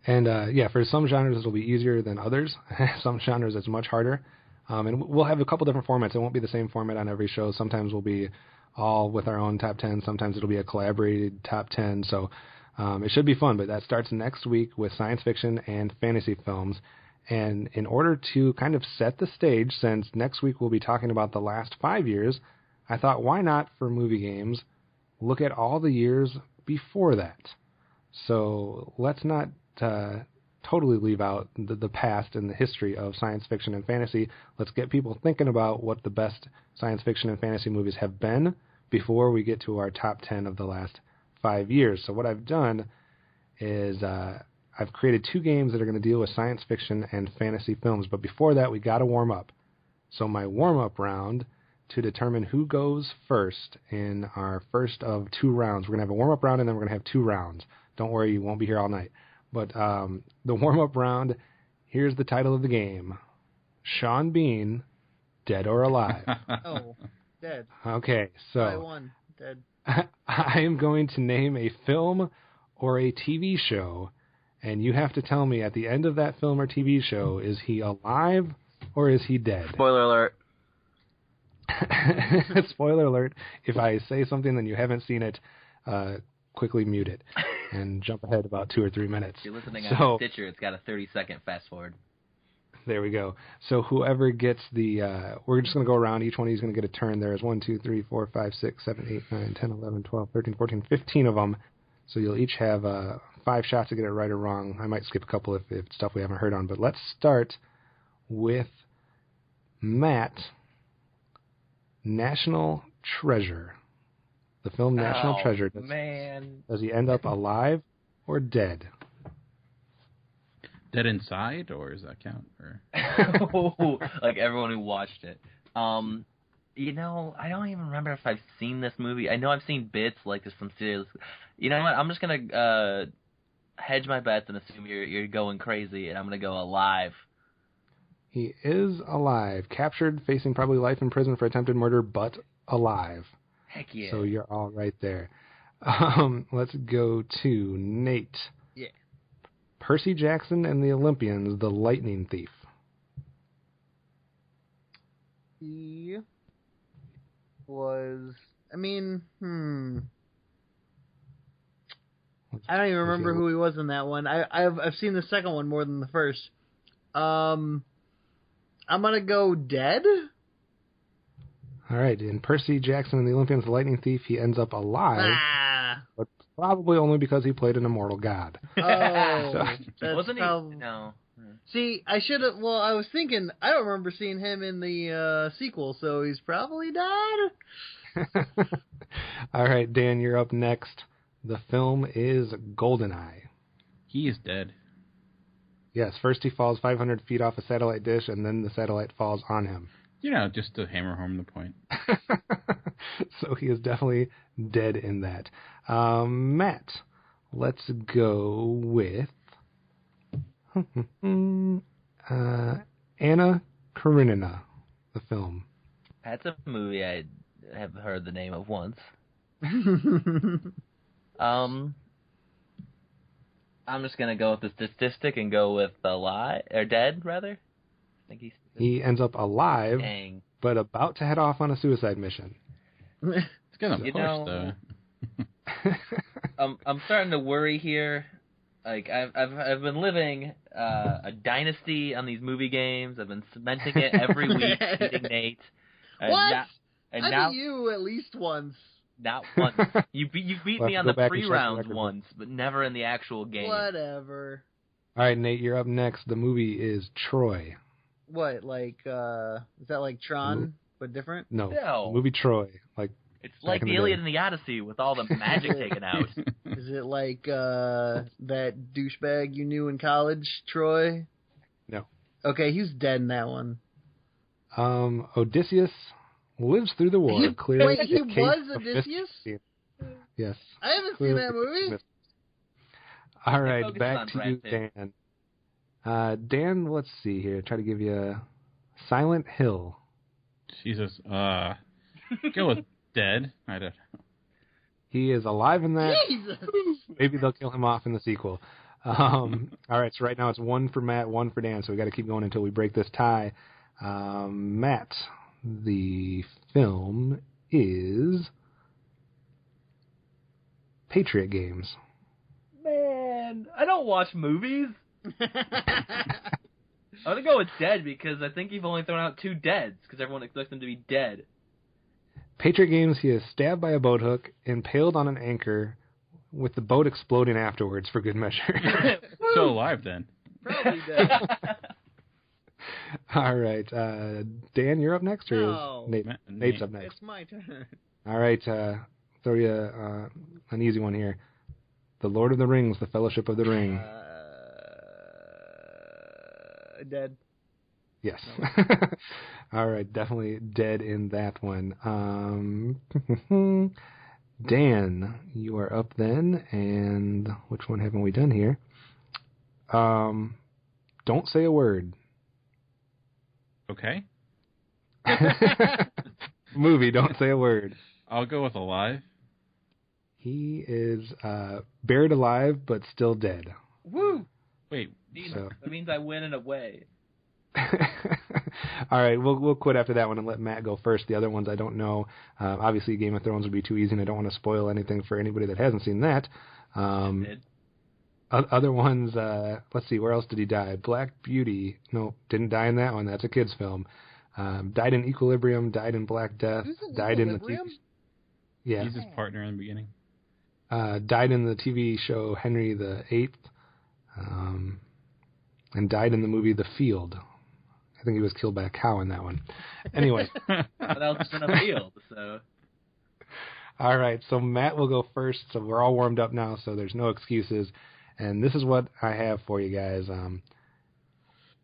And, yeah, for some genres it'll be easier than others. Some genres it's much harder. And we'll have a couple different formats. It won't be the same format on every show. Sometimes we'll be all with our own top 10. Sometimes it'll be a collaborated top 10. So it should be fun. But that starts next week with science fiction and fantasy films. And in order to kind of set the stage, since next week we'll be talking about the last 5 years, I thought, why not, for movie games, look at all the years before that? So let's not totally leave out the past and the history of science fiction and fantasy. Let's get people thinking about what the best science fiction and fantasy movies have been before we get to our top 10 of the last 5 years. So what I've done is I've created two games that are going to deal with science fiction and fantasy films. But before that, we got to warm up. So my warm-up round, to determine who goes first in our first of 2 rounds. We're going to have a warm-up round, and then we're going to have 2 rounds. Don't worry, you won't be here all night. But the warm-up round, here's the title of the game. Sean Bean, Dead or Alive? Oh, dead. Okay, so I won. Dead. I am going to name a film or a TV show, and you have to tell me at the end of that film or TV show, is he alive or is he dead? Spoiler alert. Spoiler alert. If I say something and you haven't seen it, quickly mute it and jump ahead about 2 or 3 minutes. If you're listening on Stitcher, it's got a 30-second fast forward. There we go. So whoever gets the, we're just going to go around. Each one of you is going to get a turn. There's 1, 2, 3, 4, 5, 6, 7, 8, 9, 10, 11, 12, 13, 14, 15 of them. So you'll each have 5 shots to get it right or wrong. I might skip a couple if it's stuff we haven't heard on. But let's start with Matt. National Treasure. The film National Treasure. Man. Does he end up alive or dead? Dead inside, or does that count? Or Like everyone who watched it. You know, I don't even remember if I've seen this movie. I know I've seen bits, like there's some serious... You know what? I'm just gonna hedge my bets and assume you're going crazy, and I'm gonna go alive. He is alive, captured, facing probably life in prison for attempted murder, but alive. Heck yeah. So you're all right there. Let's go to Nate. Yeah. Percy Jackson and the Olympians, the Lightning Thief. He was... I mean, I don't even remember who he was in that one. I've seen the second one more than the first. I'm gonna go dead. All right, in Percy Jackson and the Olympians, the Lightning Thief, he ends up alive, but probably only because he played an immortal god. Oh, wasn't he? No. See, I should have. Well, I was thinking. I don't remember seeing him in the sequel, so he's probably died. All right, Dan, you're up next. The film is GoldenEye. He is dead. Yes, first he falls 500 feet off a satellite dish, and then the satellite falls on him. You know, just to hammer home the point. So he is definitely dead in that. Matt, let's go with Anna Karenina, the film. That's a movie I have heard the name of once. I'm just gonna go with the statistic and go with alive or dead rather. I think he ends up alive, but about to head off on a suicide mission. It's gonna push though. I'm starting to worry here. Like I've been living a dynasty on these movie games. I've been cementing it every week, beating Nate. What? And I now beat you at least once. Not once. You beat me on the pre-rounds once, but never in the actual game. Whatever. All right, Nate, you're up next. The movie is Troy. What, like, is that like Tron, but different? No. No. The movie Troy. It's like the Iliad and the Odyssey with all the magic taken out. Is it like that douchebag you knew in college, Troy? No. Okay, he's dead in that one. Odysseus lives through the war. Clearly, wait, he was Odysseus? Yes. I haven't seen that movie. All right, back to you, Dan. Dan, let's see here. Try to give you Silent Hill. Jesus. Go with dead. I don't know. He is alive in that. Jesus. Maybe they'll kill him off in the sequel. All right, so right now it's 1 for Matt, 1 for Dan, so we got to keep going until we break this tie. Matt, the film is Patriot Games. Man, I don't watch movies. I'm gonna go with dead because I think you've only thrown out 2 deads because everyone expects them to be dead. Patriot Games, he is stabbed by a boat hook, impaled on an anchor, with the boat exploding afterwards for good measure. So alive then. Probably dead. All right, Dan, you're up next, or No. is Nate? Nate's up next. It's my turn. All right, throw you an easy one here. The Lord of the Rings, The Fellowship of the Ring. Dead. Yes. All right, definitely dead in that one. Dan, you are up then, and which one haven't we done here? Don't say a word. Okay. Movie, don't say a word. I'll go with alive. He is buried alive, but still dead. Woo! Wait. So. That means I win in a way. All right, we'll quit after that one and let Matt go first. The other ones I don't know. Obviously, Game of Thrones would be too easy, and I don't want to spoil anything for anybody that hasn't seen that. Other ones, let's see, where else did he die? Black Beauty. No, didn't die in that one. That's a kid's film. Died in Equilibrium, died in Black Death, died in the TV... Yeah. He's his partner in the beginning. Died in the TV show Henry VIII, and died in the movie The Field. I think he was killed by a cow in that one. Anyway. What else is in a field? So. All right, so Matt will go first. So we're all warmed up now, so there's no excuses. And this is what I have for you guys.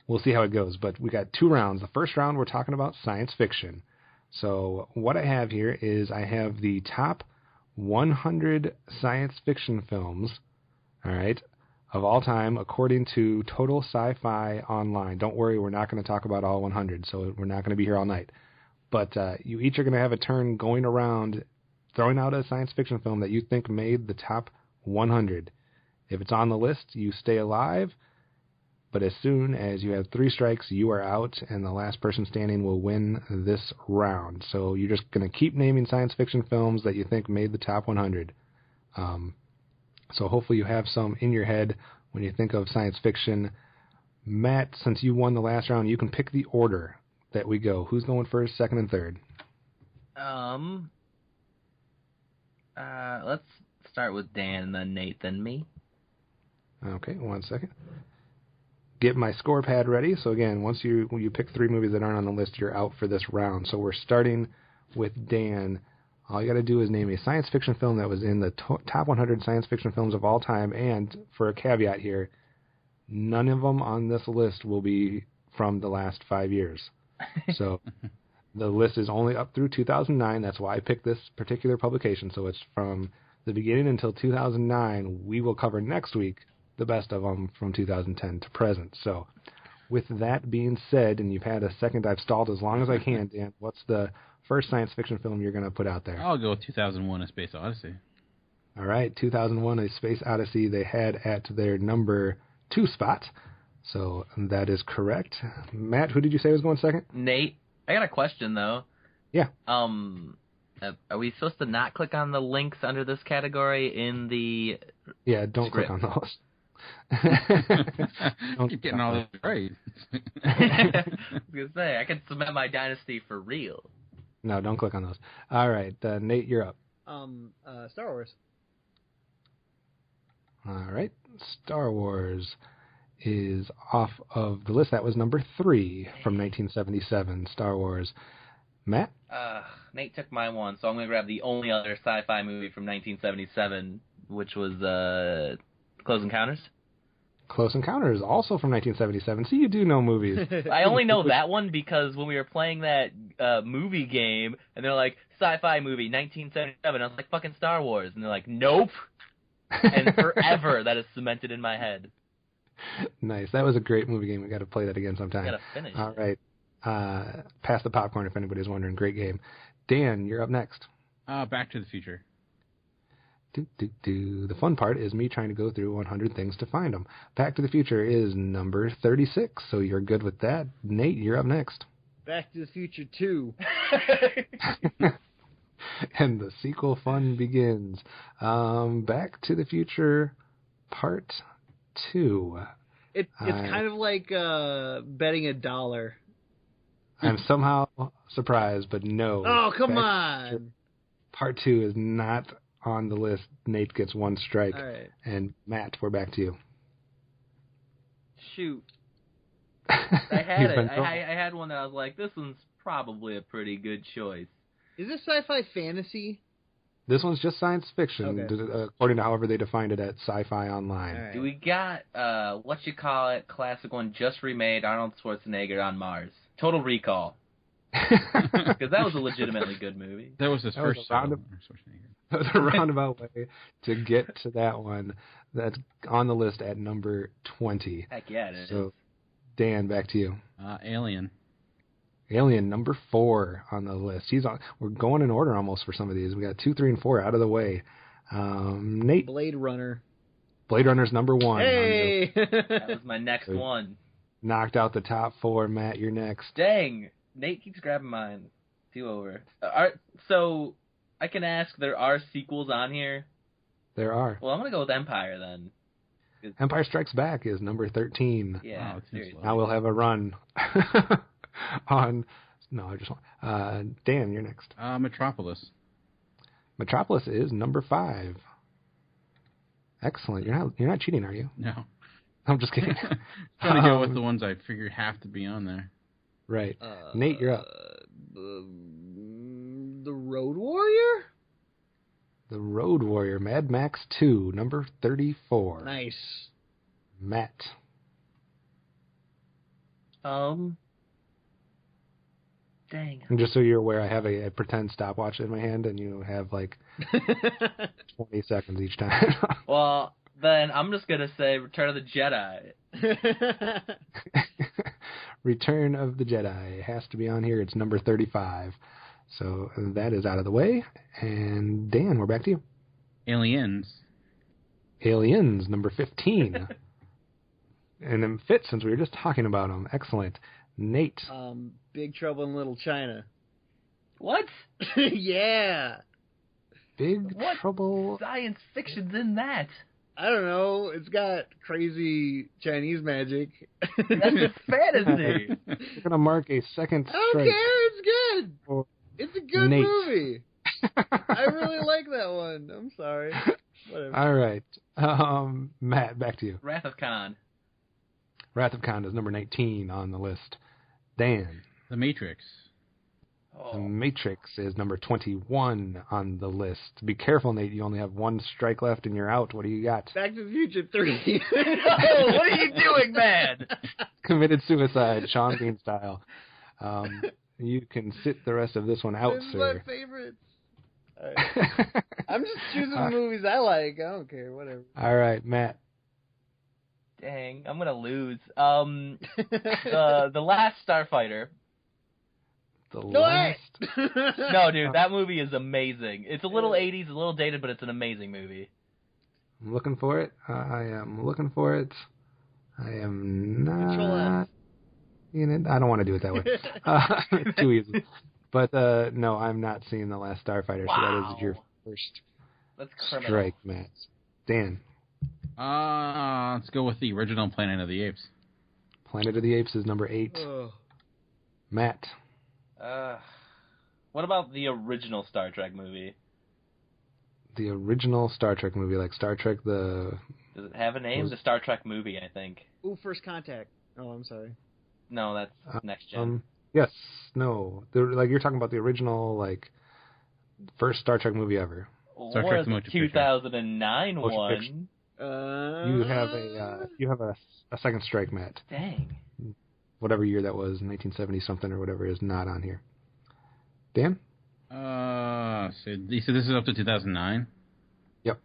We'll see how it goes. But we got 2 rounds. The first round, we're talking about science fiction. So what I have here is I have the top 100 science fiction films, all right, of all time, according to Total Sci-Fi Online. Don't worry, we're not going to talk about all 100, so we're not going to be here all night. But you each are going to have a turn going around, throwing out a science fiction film that you think made the top 100. If it's on the list, you stay alive. But as soon as you have 3 strikes, you are out, and the last person standing will win this round. So you're just going to keep naming science fiction films that you think made the top 100. So hopefully you have some in your head when you think of science fiction. Matt, since you won the last round, you can pick the order that we go. Who's going first, second, and third? Let's start with Dan, then Nate, then me. Okay, 1 second. Get my score pad ready. So again, once you pick 3 movies that aren't on the list, you're out for this round. So we're starting with Dan. All you got to do is name a science fiction film that was in the top 100 science fiction films of all time. And for a caveat here, none of them on this list will be from the last 5 years. So the list is only up through 2009. That's why I picked this particular publication. So it's from the beginning until 2009. We will cover next week the best of them from 2010 to present. So with that being said, and you've had a second, I've stalled as long as I can, Dan, what's the first science fiction film you're going to put out there? I'll go with 2001: A Space Odyssey. All right, 2001: A Space Odyssey they had at their number 2 spot. So that is correct. Matt, who did you say was going second? Nate, I got a question, though. Yeah. Are we supposed to not click on the links under this category in the Yeah, don't script? click on those. Keep getting all this right. I was going to say, I can cement my dynasty for real. No, don't click on those. All right, Nate, you're up. Star Wars. All right, Star Wars is off of the list. That was number 3 from 1977, Star Wars. Matt? Nate took my one, so I'm going to grab the only other sci-fi movie from 1977, which was Close Encounters. Close Encounters, also from 1977. See, you do know movies. I only know that one because when we were playing that movie game, and they're like, sci-fi movie, 1977, I was like, fucking Star Wars. And they're like, nope. And forever that is cemented in my head. Nice. That was a great movie game. We got to play that again sometime. Got to finish. All right. Pass the popcorn if anybody's wondering. Great game. Dan, you're up next. Back to the Future. The fun part is me trying to go through 100 things to find them. Back to the Future is number 36, so you're good with that. Nate, you're up next. Back to the Future 2. And the sequel fun begins. Back to the Future Part 2. It's kind of like betting $1. I'm somehow surprised, but no. Oh, come on! Part 2 is not on the list. Nate gets 1 strike. All right. And Matt, we're back to you. Shoot. I had it. I had one that I was like, this one's probably a pretty good choice. Is this sci-fi fantasy? This one's just science fiction, okay. According to however they defined it at Sci-Fi Online. Right. Do we got, classic one just remade, Arnold Schwarzenegger on Mars? Total Recall. Because that was a legitimately good movie. That was his first song. That was a roundabout way to get to that one. That's on the list at number 20. Heck yeah, it is. So, Dan, back to you. Alien. Alien, number 4 on the list. We're going in order almost for some of these. We got 2, 3, and 4 out of the way. Nate. Blade Runner. Blade Runner's number 1. Hey! That was my next one. Knocked out the top 4. Matt, you're next. Dang. Nate keeps grabbing mine. 2 over. So, I can ask, there are sequels on here? There are. Well, I'm going to go with Empire then. Empire Strikes Back is number 13. Yeah, wow, seriously. Now we'll have a run on... No, I just want... Dan, you're next. Metropolis. Metropolis is number 5. Excellent. You're not cheating, are you? No. I'm just kidding. Trying to go with the ones I figured have to be on there. Right. Nate, you're up. The Road Warrior? The Road Warrior, Mad Max 2, number 34. Nice. Matt. Dang. And just so you're aware, I have a pretend stopwatch in my hand, and you have like 20 seconds each time. Well, then I'm just going to say Return of the Jedi. Return of the Jedi has to be on here. It's number 35. So that is out of the way. And Dan, we're back to you. Aliens. Aliens, number 15. And it fits since we were just talking about them. Excellent. Nate. Big Trouble in Little China. What? Yeah. Big What Trouble. Science fiction's in that. I don't know. It's got crazy Chinese magic. That's just fantasy. We're going to mark a second I don't strike. care. It's good. for It's a good Nate. movie. I really like that one. I'm sorry. Whatever. All right. Matt, back to you. Wrath of Khan. Wrath of Khan is number 19 on the list. Dan. The Matrix. The Matrix is number 21 on the list. Be careful, Nate. You only have one strike left and you're out. What do you got? Back to the Future 3. Oh, what are you doing, man? Committed suicide, Sean Bean style. You can sit the rest of this one out, This is sir. my favorite. All right. I'm just choosing the movies I like. I don't care. Whatever. All right, Matt. Dang, I'm gonna lose. The Last Starfighter. The No way! last. No, dude, that movie is amazing. It's a little 80s, a little dated, but it's an amazing movie. I'm looking for it. I am looking for it. I am Control not F. in it. I don't want to do it that way. It's too easy. But no, I'm not seeing The Last Starfighter, so that is your first That's criminal. strike, Matt. Dan. Let's go with the original Planet of the Apes. Planet of the Apes is number 8. Oh. Matt. What about the original Star Trek movie? The original Star Trek movie, like Star Trek the... Does it have a name? The Star Trek movie, I think. Ooh, First Contact. Oh, I'm sorry. No, that's Next Gen. Yes. No. Like, you're talking about the original, like, first Star Trek movie ever. Star Or Trek the Motion Picture. 2009 Motion one. Picture. You have a second strike, Matt. Dang. Whatever year that was, 1970 something or whatever, is not on here. Dan? So you said this is up to 2009? Yep.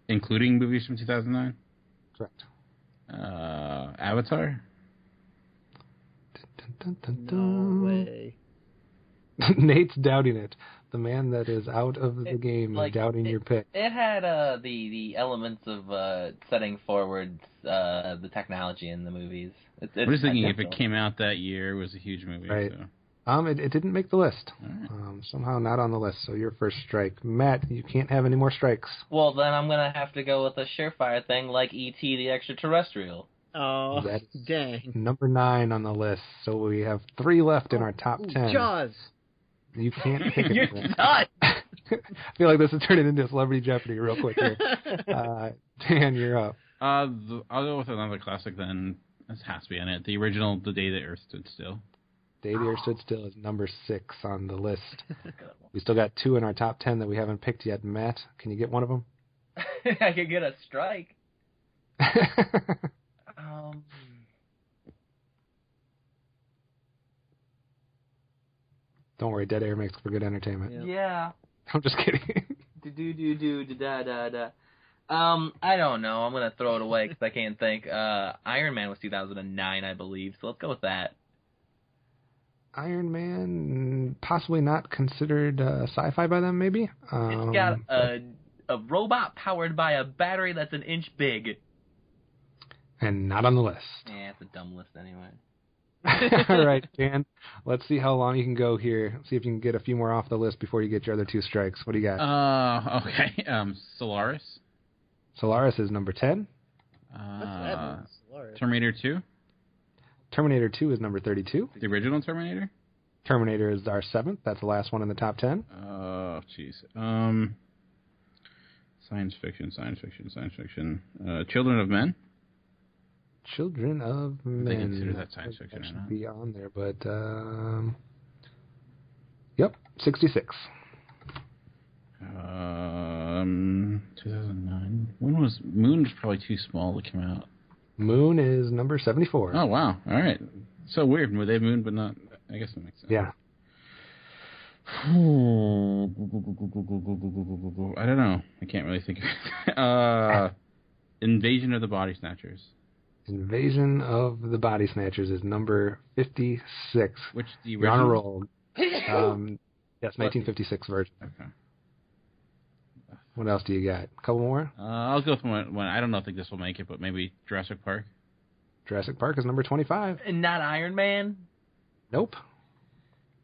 Including movies from 2009? Correct. Avatar? Dun, dun, dun, No dun. way. Nate's doubting it. The man that is out of the game is doubting your pick. It had the elements of setting forward the technology in the movies. I'm just thinking if it came out that year, it was a huge movie. Right. So. It didn't make the list. Right. Somehow not on the list, so your first strike. Matt, you can't have any more strikes. Well, then I'm going to have to go with a surefire thing like E.T. the Extraterrestrial. Oh, That's dang. number 9 on the list, so we have 3 left in our top 10. Jaws. You can't pick You're it. done. I feel like this is turning into Celebrity Jeopardy real quick here. Dan, you're up. I'll go with another classic then. This has to be on it. The original The Day the Earth Stood Still. Day the Earth Stood Still is number 6 on the list. We still got 2 in our top 10 that we haven't picked yet. Matt, can you get one of them? I could get a strike. Don't worry, dead air makes for good entertainment. Yeah. I'm just kidding. I don't know. I'm gonna throw it away because I can't think. Iron Man was 2009, I believe. So let's go with that. Iron Man, possibly not considered sci-fi by them, maybe. It's got a robot powered by a battery that's an inch big. And not on the list. Yeah, it's a dumb list anyway. All right, Dan. Let's see how long you can go here. See if you can get a few more off the list before you get your other 2 strikes. What do you got? Okay. Solaris. Solaris is number 10. Terminator 2. Terminator 2 is number 32. The original Terminator? Terminator is our 7th. That's the last one in the top 10. Oh, jeez. Science fiction. Children of Men? Children of Men. They consider that science fiction or should not? be on there, but yep, 66. 2009. When was Moon? Was probably too small to come out. Moon is number 74. Oh wow! All right. So weird. Were they Moon, but not? I guess that makes sense. Yeah. I don't know. I can't really think of it. Invasion of the Body Snatchers. Invasion of the Body Snatchers is number 56. Which the You're on a original? roll. Yes, 1956 version. Okay. What else do you got? A couple more? I'll go for one. I don't think this will make it, but maybe Jurassic Park. Jurassic Park is number 25. And not Iron Man? Nope.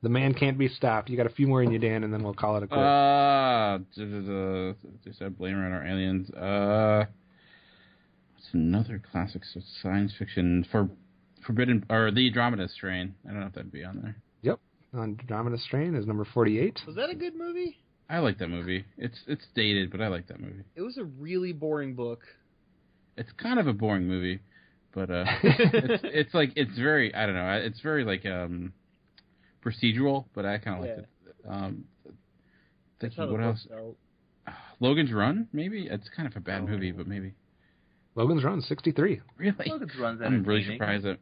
The man can't be stopped. You got a few more in you, Dan, and then we'll call it a quit. Just Blame Runner Aliens. What's another classic science fiction for Forbidden or the Andromeda Strain? I don't know if that'd be on there. Yep. Andromeda Strain is number 48. Was that a good movie? I like that movie. It's dated, but I like that movie. It was a really boring book. It's kind of a boring movie, but it's very, I don't know, it's very like procedural, but I kind of liked it. What else? Logan's Run, maybe? It's kind of a bad movie, but maybe. Logan's Run, 63. Really? Logan's Run's I'm really surprised that.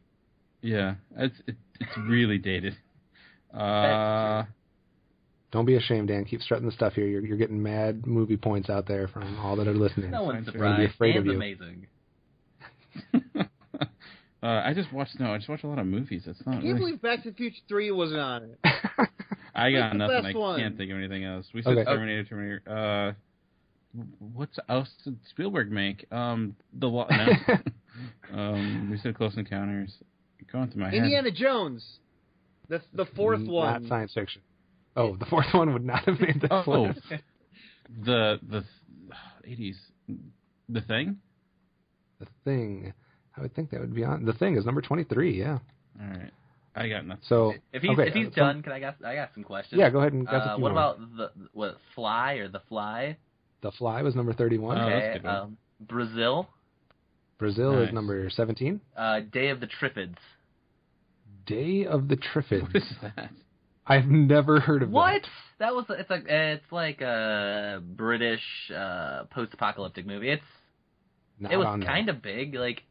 Yeah, it's really dated. Don't be ashamed, Dan. Keep strutting the stuff here. You're getting mad movie points out there from all that are listening. No one's They're gonna be surprised. afraid Dan's of you. amazing. I just watched a lot of movies. It's not. I can't believe Back to the Future 3 wasn't on it. I got the nothing. best I one? can't think of anything else. We said Terminator. What's else did Spielberg make? We said Close Encounters. Going through my head. Indiana Jones. That's the fourth one. Not science fiction. Oh, the fourth one would not have made this list. The 80s. The Thing? The Thing. I would think that would be on. The Thing is number 23, yeah. All right. I got nothing. So if he's done, I got some questions. Yeah, go ahead and guess a few what more. about the Fly or The Fly? The Fly was number 31. Okay. Brazil. Brazil is number 17. Day of the Triffids. Day of the Triffids. What is that? I've never heard of what? That was it's like a British post-apocalyptic movie. It was kind of big. Like,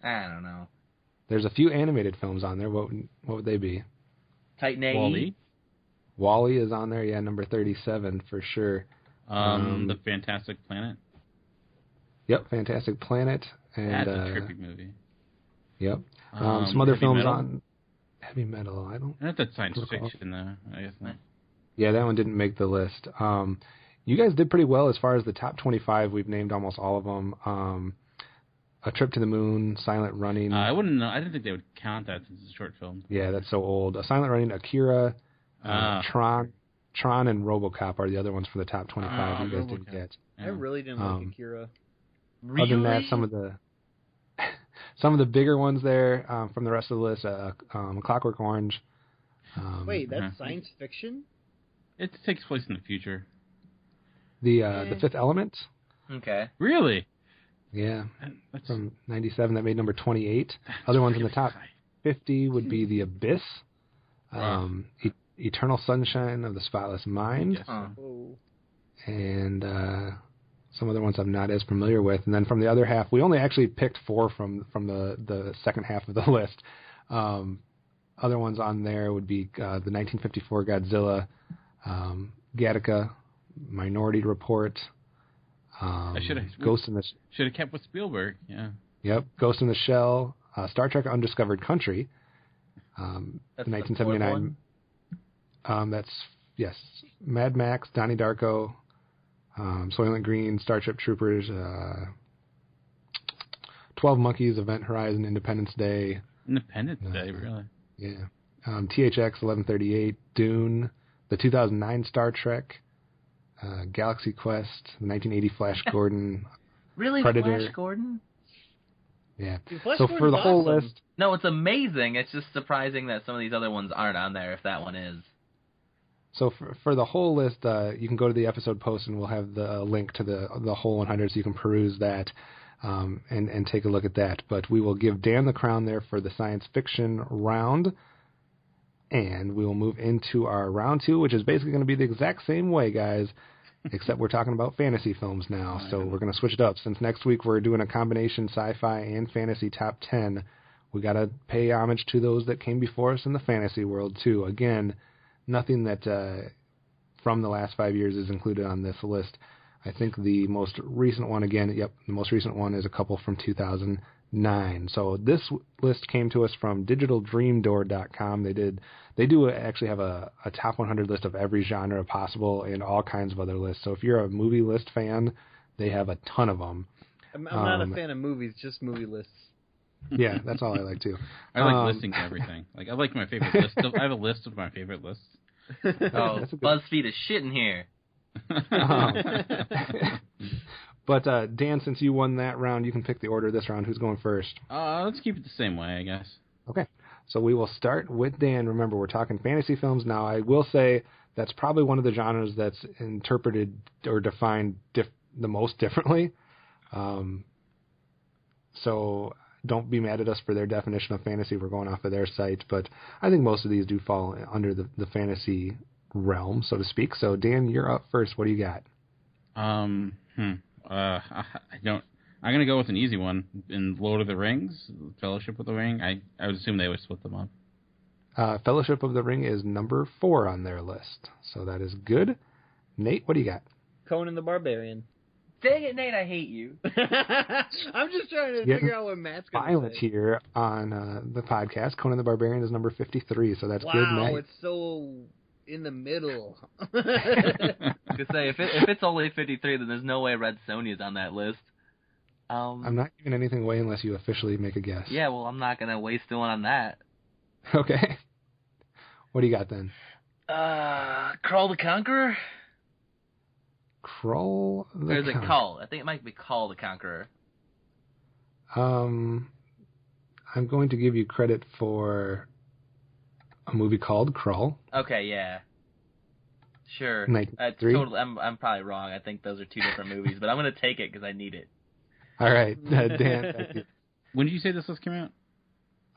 I don't know. There's a few animated films on there. What would they be? Titan AE. WALL-E. WALL-E is on there. Yeah, number 37 for sure. The Fantastic Planet. Yep, Fantastic Planet. And, that's a trippy movie. Yep. Some other films Metal? on Heavy Metal. I don't. That's science fiction, though. I guess not. Yeah, that one didn't make the list. You guys did pretty well as far as the top 25. We've named almost all of them. A Trip to the Moon, Silent Running. I wouldn't know. I didn't think they would count that since it's a short film. Yeah, that's so old. Silent Running, Akira, Tron, and RoboCop are the other ones for the top 25 you guys didn't get. I really didn't like Akira. Really? Other than that, some of the bigger ones there from the rest of the list, Clockwork Orange. Wait, that's science fiction? It takes place in the future. The Fifth Element. Okay. Really? Yeah, from 97. That made number 28. Other ones in the top 50 would be The Abyss, Eternal Sunshine of the Spotless Mind, and some other ones I'm not as familiar with. And then from the other half, we only actually picked 4 from the second half of the list. Other ones on there would be the 1954 Godzilla, Gattaca, Minority Report. I should have kept with Spielberg. Yeah. Yep. Ghost in the Shell, Star Trek: Undiscovered Country, That's 1979. That's Mad Max, Donnie Darko, Soylent Green, Starship Troopers, 12 Monkeys, Event Horizon, Independence Day. Independence Day, really? Yeah. THX 1138, Dune, the 2009 Star Trek. Galaxy Quest, the 1980 Flash Gordon. Really, Predator. Flash Gordon? Yeah. Dude, Flash so Gordon's for the whole awesome. list, No, it's amazing. It's just surprising that some of these other ones aren't on there if that one is. so for the whole list, you can go to the episode post and we'll have the link to the whole 100 so you can peruse that and take a look at that. But we will give Dan the crown there for the science fiction round. And we will move into our round 2, which is basically going to be the exact same way, guys, except we're talking about fantasy films now. So we're going to switch it up. Since next week we're doing a combination sci-fi and fantasy top 10, we got to pay homage to those that came before us in the fantasy world, too. Again, nothing that from the last 5 years is included on this list. I think the most recent one, the most recent one is a couple from 2009. So this list came to us from digitaldreamdoor.com. They do actually have a top 100 list of every genre possible and all kinds of other lists. So if you're a movie list fan, they have a ton of them. I'm not a fan of movies, just movie lists. Yeah, that's all I like too. I like listing everything. Like I like my favorite list. I have a list of my favorite lists. Oh, BuzzFeed is shit in here. But Dan, since you won that round, you can pick the order this round. Who's going first? Let's keep it the same way, I guess. Okay. So we will start with Dan. Remember, we're talking fantasy films now. I will say that's probably one of the genres that's interpreted or defined the most differently. So don't be mad at us for their definition of fantasy. We're going off of their site, but I think most of these do fall under the fantasy realm, so to speak. So Dan, you're up first. What do you got? I don't. I'm gonna go with an easy one. In Lord of the Rings, Fellowship of the Ring. I would assume they would split them up. Fellowship of the Ring is number 4 on their list, so that is good. Nate, what do you got? Conan the Barbarian. Dang it, Nate, I hate you. I'm just trying to figure out what Matt's going to say. Violent here on the podcast. Conan the Barbarian is number 53, so that's good, Matt. Wow, it's so in the middle. To say, if it's only 53, then there's no way Red Sonja's on that list. I'm not giving anything away unless you officially make a guess. Yeah, well, I'm not going to waste one on that. Okay. What do you got then? Crawl the Conqueror? Crawl the Conqueror. Or is it Call? I think it might be Call the Conqueror. I'm going to give you credit for a movie called Crawl. Okay, yeah. Sure. I'm probably wrong. I think those are 2 different movies, but I'm going to take it because I need it. All right, Dan. Thank you. When did you say this list came out?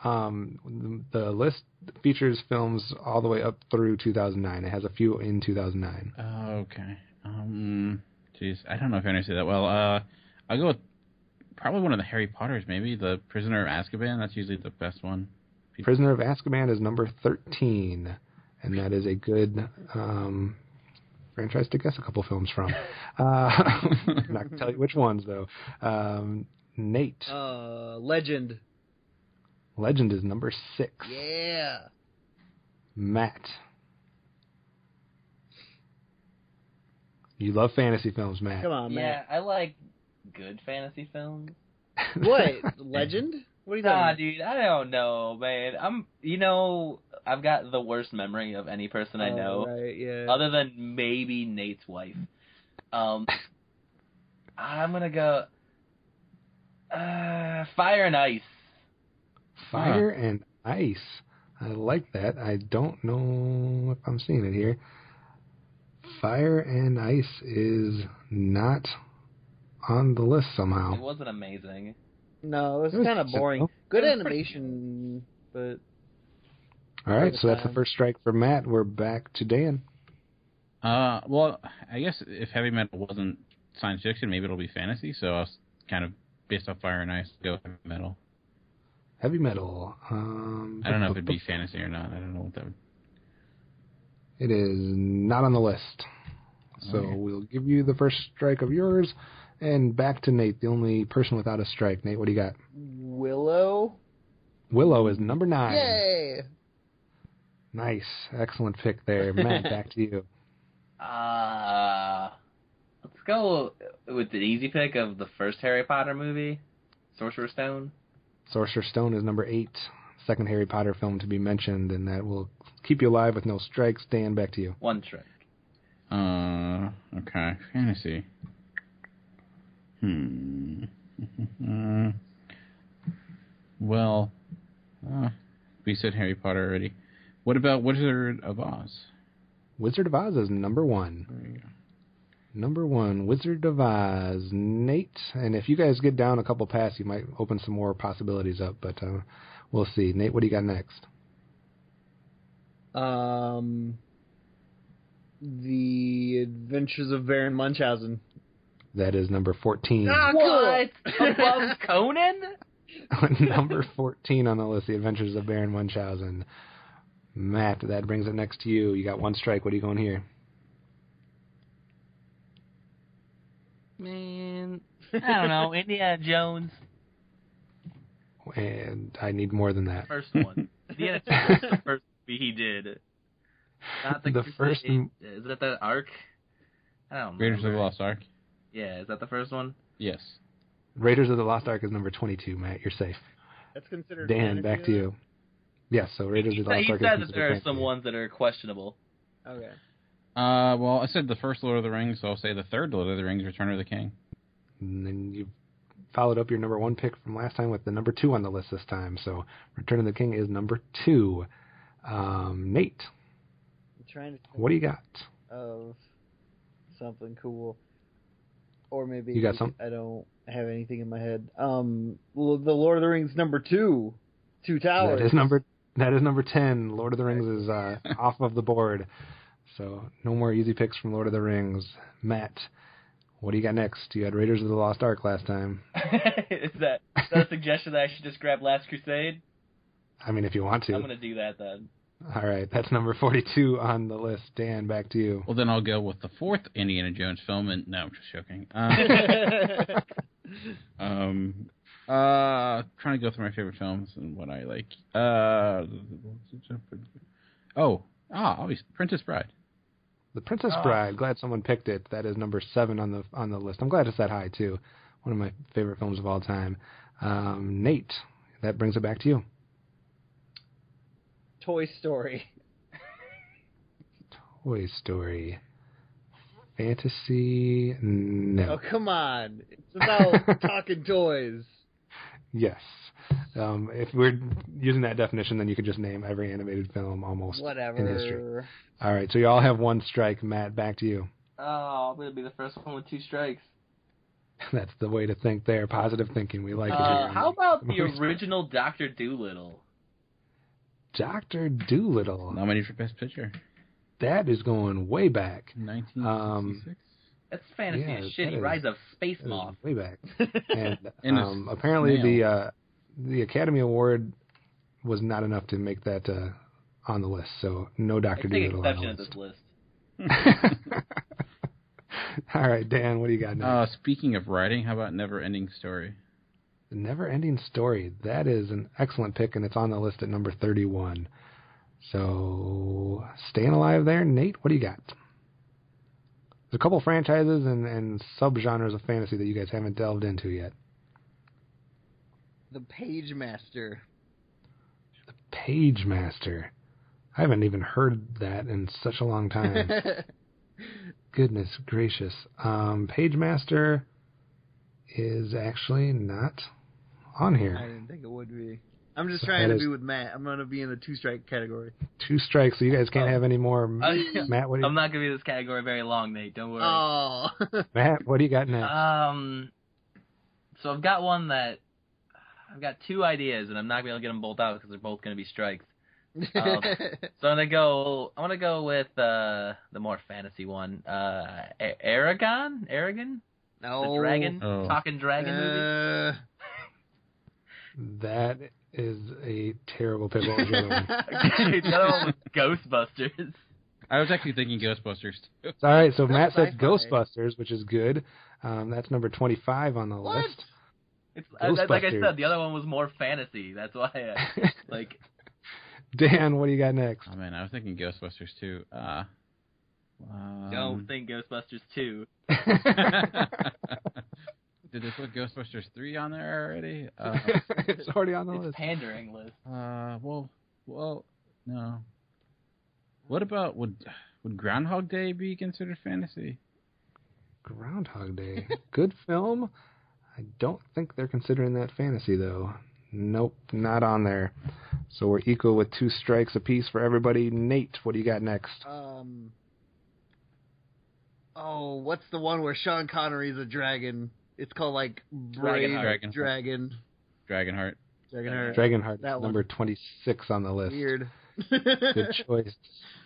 The list features films all the way up through 2009. It has a few in 2009. Oh, okay. Jeez, I don't know if I understand that well. I'll go with probably one of the Harry Potters, maybe The Prisoner of Azkaban. That's usually the best one. Prisoner of Azkaban is number 13, and that is a good franchise to guess a couple films from. I'm not going to tell you which ones, though. Nate. Legend. Legend is number 6. Yeah. Matt. You love fantasy films, Matt. Come on, Matt. Yeah, I like good fantasy films. What? Legend? What are you talking about? Dude, I don't know, man. I've got the worst memory of any person I know. Right, yeah. Other than maybe Nate's wife. I'm gonna go Fire and Ice. Fire and Ice. I like that. I don't know if I'm seeing it here. Fire and Ice is not on the list somehow. It wasn't amazing. No, it was kind of boring. Good animation, but... All right, so that's the first strike for Matt. We're back to Dan. Well, I guess if heavy metal wasn't science fiction, maybe it'll be fantasy. So I was kind of based off Fire and Ice, go heavy metal. Heavy metal. I don't know if it'd be fantasy or not. I don't know what that would. It is not on the list. So we'll give you the first strike of yours, and back to Nate, the only person without a strike. Nate, what do you got? Willow. Willow is number 9. Yay! Nice. Excellent pick there. Matt, back to you. Let's go with the easy pick of the first Harry Potter movie, Sorcerer's Stone. Sorcerer's Stone is number 8. Second Harry Potter film to be mentioned, and that will keep you alive with no strikes. Dan, back to you. 1 strike. Okay. Fantasy. Well, we said Harry Potter already. What about Wizard of Oz? Wizard of Oz is number 1. There you go. Number 1, Wizard of Oz. Nate, and if you guys get down a couple pass, you might open some more possibilities up, but we'll see. Nate, what do you got next? The Adventures of Baron Munchausen. That is number 14. What? Above Conan? Number 14 on the list, The Adventures of Baron Munchausen. Matt, that brings it next to you. You got one strike. What are you going here? Man, I don't know. Indiana Jones. And I need more than that. First one. Indiana Jones was the first movie he did. Not the first. Is that the Ark? I don't know. Raiders of the Lost Ark. Yeah, is that the first one? Yes. Raiders of the Lost Ark is number 22, Matt. You're safe. That's considered. Dan, fantasy, back to you. Yes, so Raiders of the Lost Ark is He said that considered there are fantasy. some ones that are questionable. Okay. Well, I said the first Lord of the Rings, so I'll say the third Lord of the Rings, Return of the King. And then you followed up your number 1 pick from last time with the number 2 on the list this time. So Return of the King is number 2. Nate, I'm trying to think what do you got? of something cool. Or maybe You got some? I don't have anything in my head. The Lord of the Rings number 2. Two Towers. That is number 10. Lord of the Rings is off of the board. So no more easy picks from Lord of the Rings. Matt, what do you got next? You had Raiders of the Lost Ark last time. Is that a suggestion that I should just grab Last Crusade? I mean, if you want to. I'm going to do that then. All right, that's number 42 on the list. Dan, back to you. Well, then I'll go with the fourth Indiana Jones film, and no, I'm just joking. Trying to go through my favorite films and what I like. Obviously, Princess Bride. The Princess Bride. Glad someone picked it. That is number 7 on the list. I'm glad it's that high too. One of my favorite films of all time. Nate, that brings it back to you. Toy Story. Toy Story. Fantasy? No. Oh, come on. It's about talking toys. Yes. If we're using that definition, then you could just name every animated film almost in history. Whatever. All right, so you all have one strike. Matt, back to you. Oh, I'm going to be the first one with 2 strikes. That's the way to think there. Positive thinking. We like it. How about the original Dr. Dolittle? Dr. Dolittle. Nominated for Best Picture. That is going way back. 1966? That's fantasy as shit. He rides a space moth. Way back. And apparently the Academy Award was not enough to make that on the list, so no Dr. Dolittle on the list. This list. All right, Dan, what do you got next? Speaking of writing, how about Never Ending Story? The Never Ending Story. That is an excellent pick, and it's on the list at number 31. So, staying alive there. Nate, what do you got? There's a couple franchises and subgenres of fantasy that you guys haven't delved into yet. The Page Master. The Page Master. I haven't even heard that in such a long time. Goodness gracious. Page Master is actually not on here. I didn't think it would be. I'm just trying to be with Matt. I'm going to be in the 2-strike category. 2 strikes, so you guys can't have any more. Matt, what do you... I'm not going to be in this category very long, Nate. Don't worry. Oh. Matt, what do you got next? So I've got one that... I've got 2 ideas, and I'm not going to be able to get them both out because they're both going to be strikes. So I'm gonna go with the more fantasy one. Aragon? No. The dragon? Talking dragon movie? That is a terrible pick. What was your other one? The other one was Ghostbusters. I was actually thinking Ghostbusters too. All right, so Matt said Ghostbusters, which is good. That's number 25 on the list. It's like I said, the other one was more fantasy. That's why Dan, what do you got next? Oh man, I was thinking Ghostbusters too. Don't think Ghostbusters 2. Did they put Ghostbusters 3 on there already? It's already on the list. Pandering list. Well, no. What about would Groundhog Day be considered fantasy? Groundhog Day, good film. I don't think they're considering that fantasy though. Nope, not on there. So we're equal with 2 strikes apiece for everybody. Nate, what do you got next? What's the one where Sean Connery's a dragon? It's called like Dragonheart. Dragonheart. That one. Number 26 on the list. Weird. Good choice.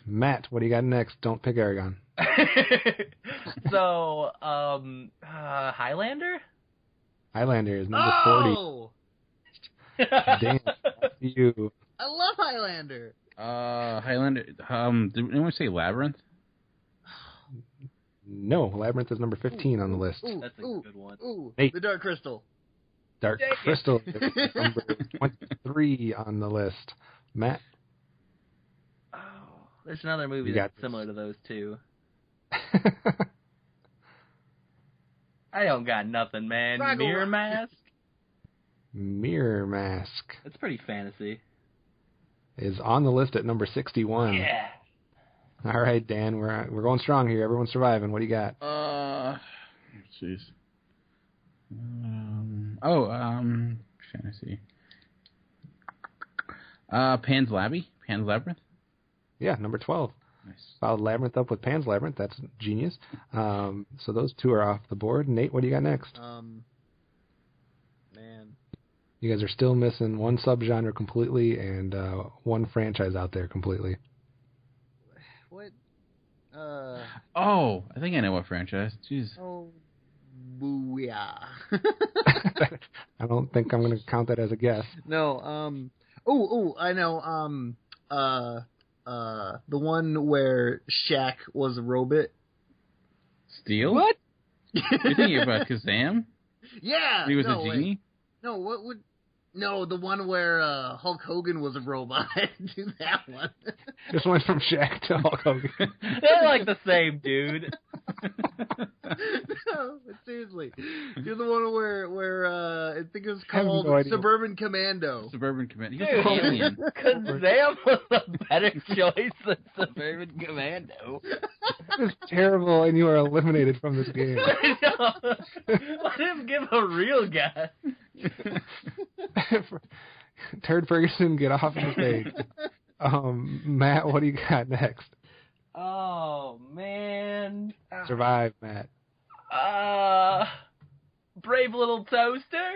Matt, what do you got next? Don't pick Aragon. So, Highlander? Highlander is number 40. Damn, that's you. I love Highlander. Highlander. Did anyone say Labyrinth? No, Labyrinth is number 15 on the list. That's a good one. Nate. The Dark Crystal. Dark Crystal is number 23 on the list. Matt? Oh, there's another movie that's similar to those two. I don't got nothing, man. Mirror Mask? Mirror Mask. It's pretty fantasy. Is on the list at number 61. Yeah. All right, Dan, we're going strong here. Everyone's surviving. What do you got? Jeez. Fantasy. Pan's Labyrinth? Yeah, number 12. Nice. Followed Labyrinth up with Pan's Labyrinth. That's genius. So those two are off the board. Nate, what do you got next? Man. You guys are still missing one subgenre completely and one franchise out there completely. What? Oh, I think I know what franchise. Jeez. Oh, booyah. I don't think I'm going to count that as a guess. No, I know, the one where Shaq was a robot. Steel? What? You're thinking about Kazam? Yeah! He was no, a genie? Wait. No, what would... No, the one where Hulk Hogan was a robot. Do that one. Just went from Shaq to Hulk Hogan. They're like the same dude. No, but seriously. Do the one where I think it was called no Suburban Commando. Suburban Commando. He Dude, was an alien. Kazam was a better choice than Suburban Commando. It was terrible, and you are eliminated from this game. Let him give a real guess. Turd Ferguson, get off the stage. Matt, what do you got next? Oh, man. Survive, Matt. Brave Little Toaster?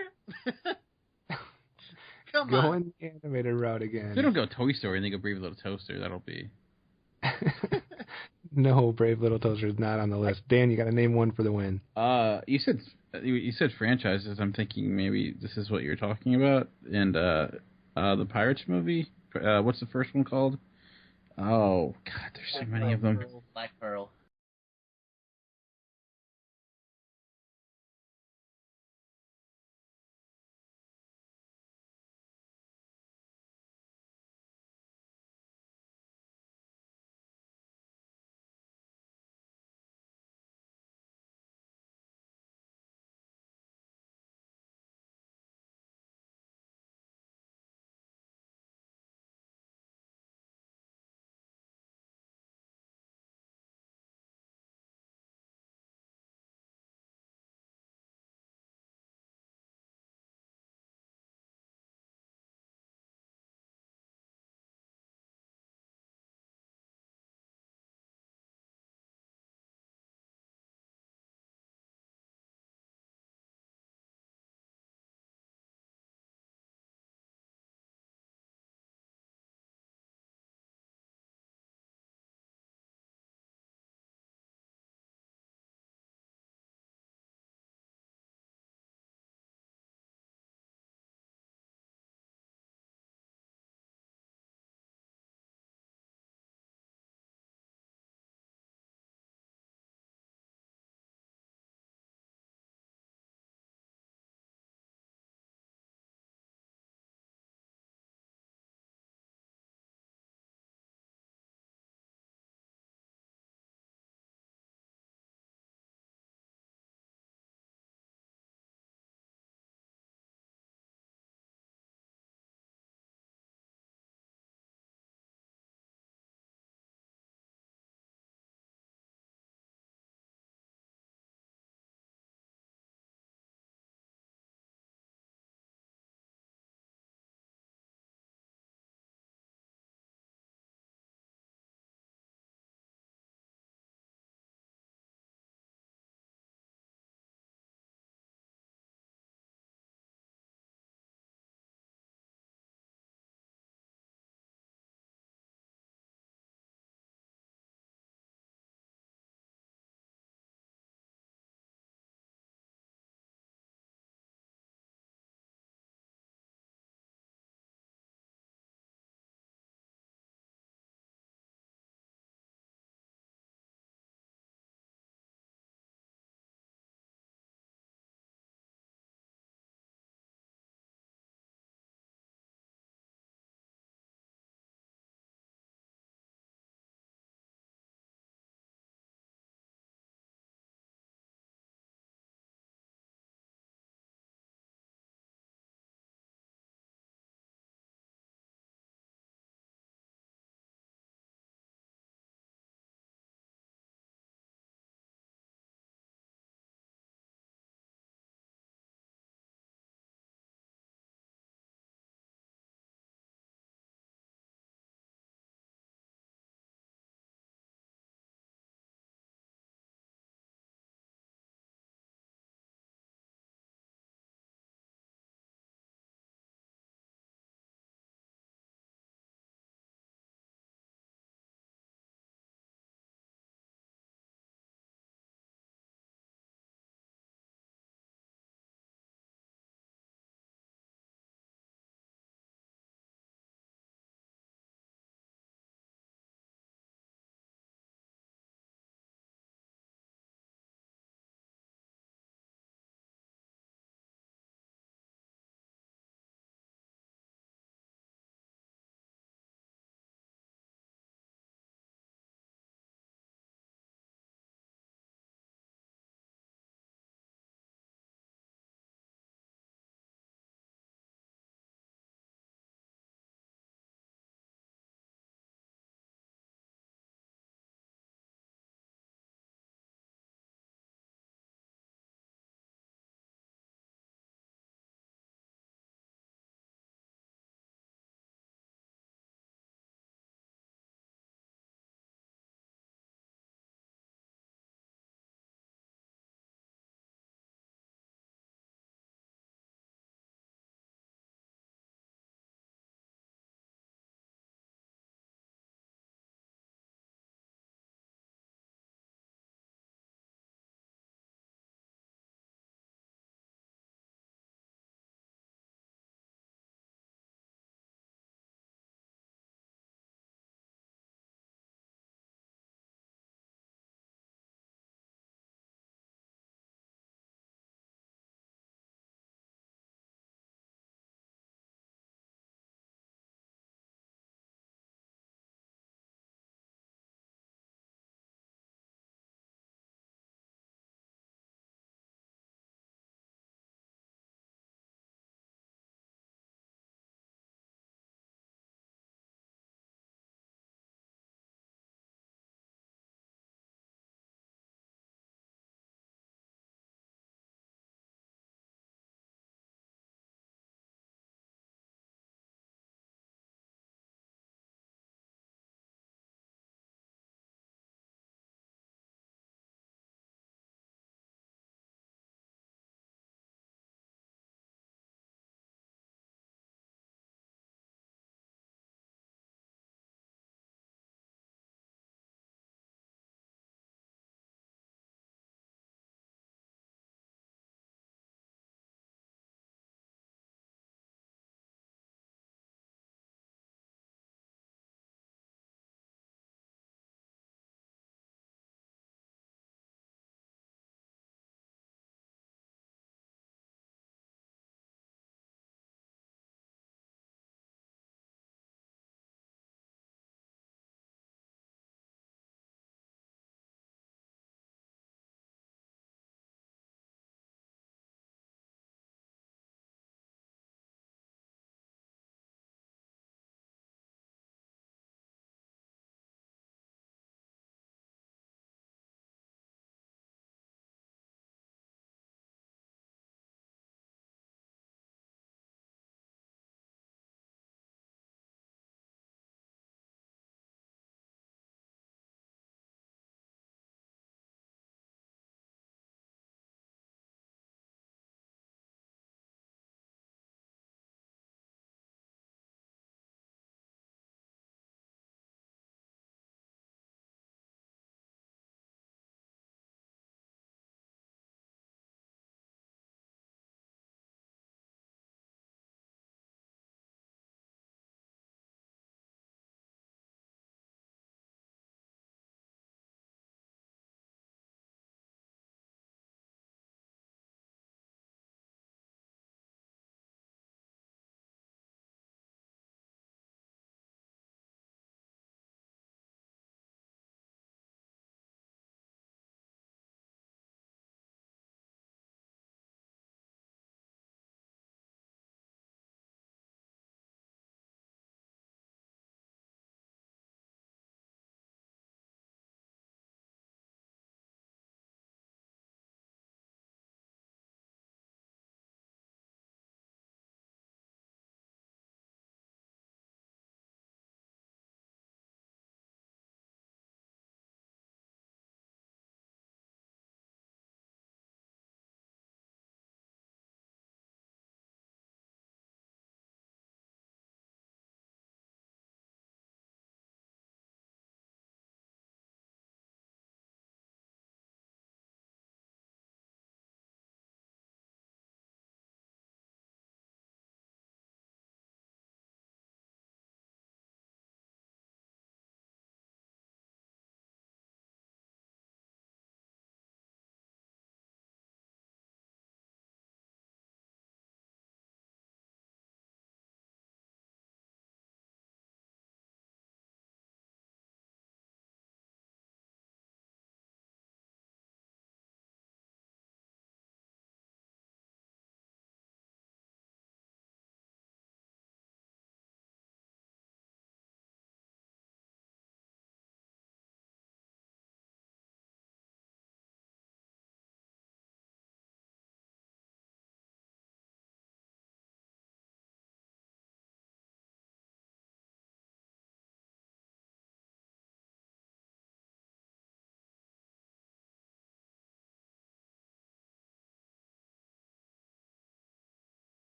Come on. Going the animated route again. If they don't go Toy Story and they go Brave Little Toaster, that'll be... No, Brave Little Toaster is not on the list. Dan, you got to name one for the win. You said franchises. I'm thinking maybe this is what you're talking about. And the Pirates movie. What's the first one called? Oh God, there's so many of them. Black Pearl.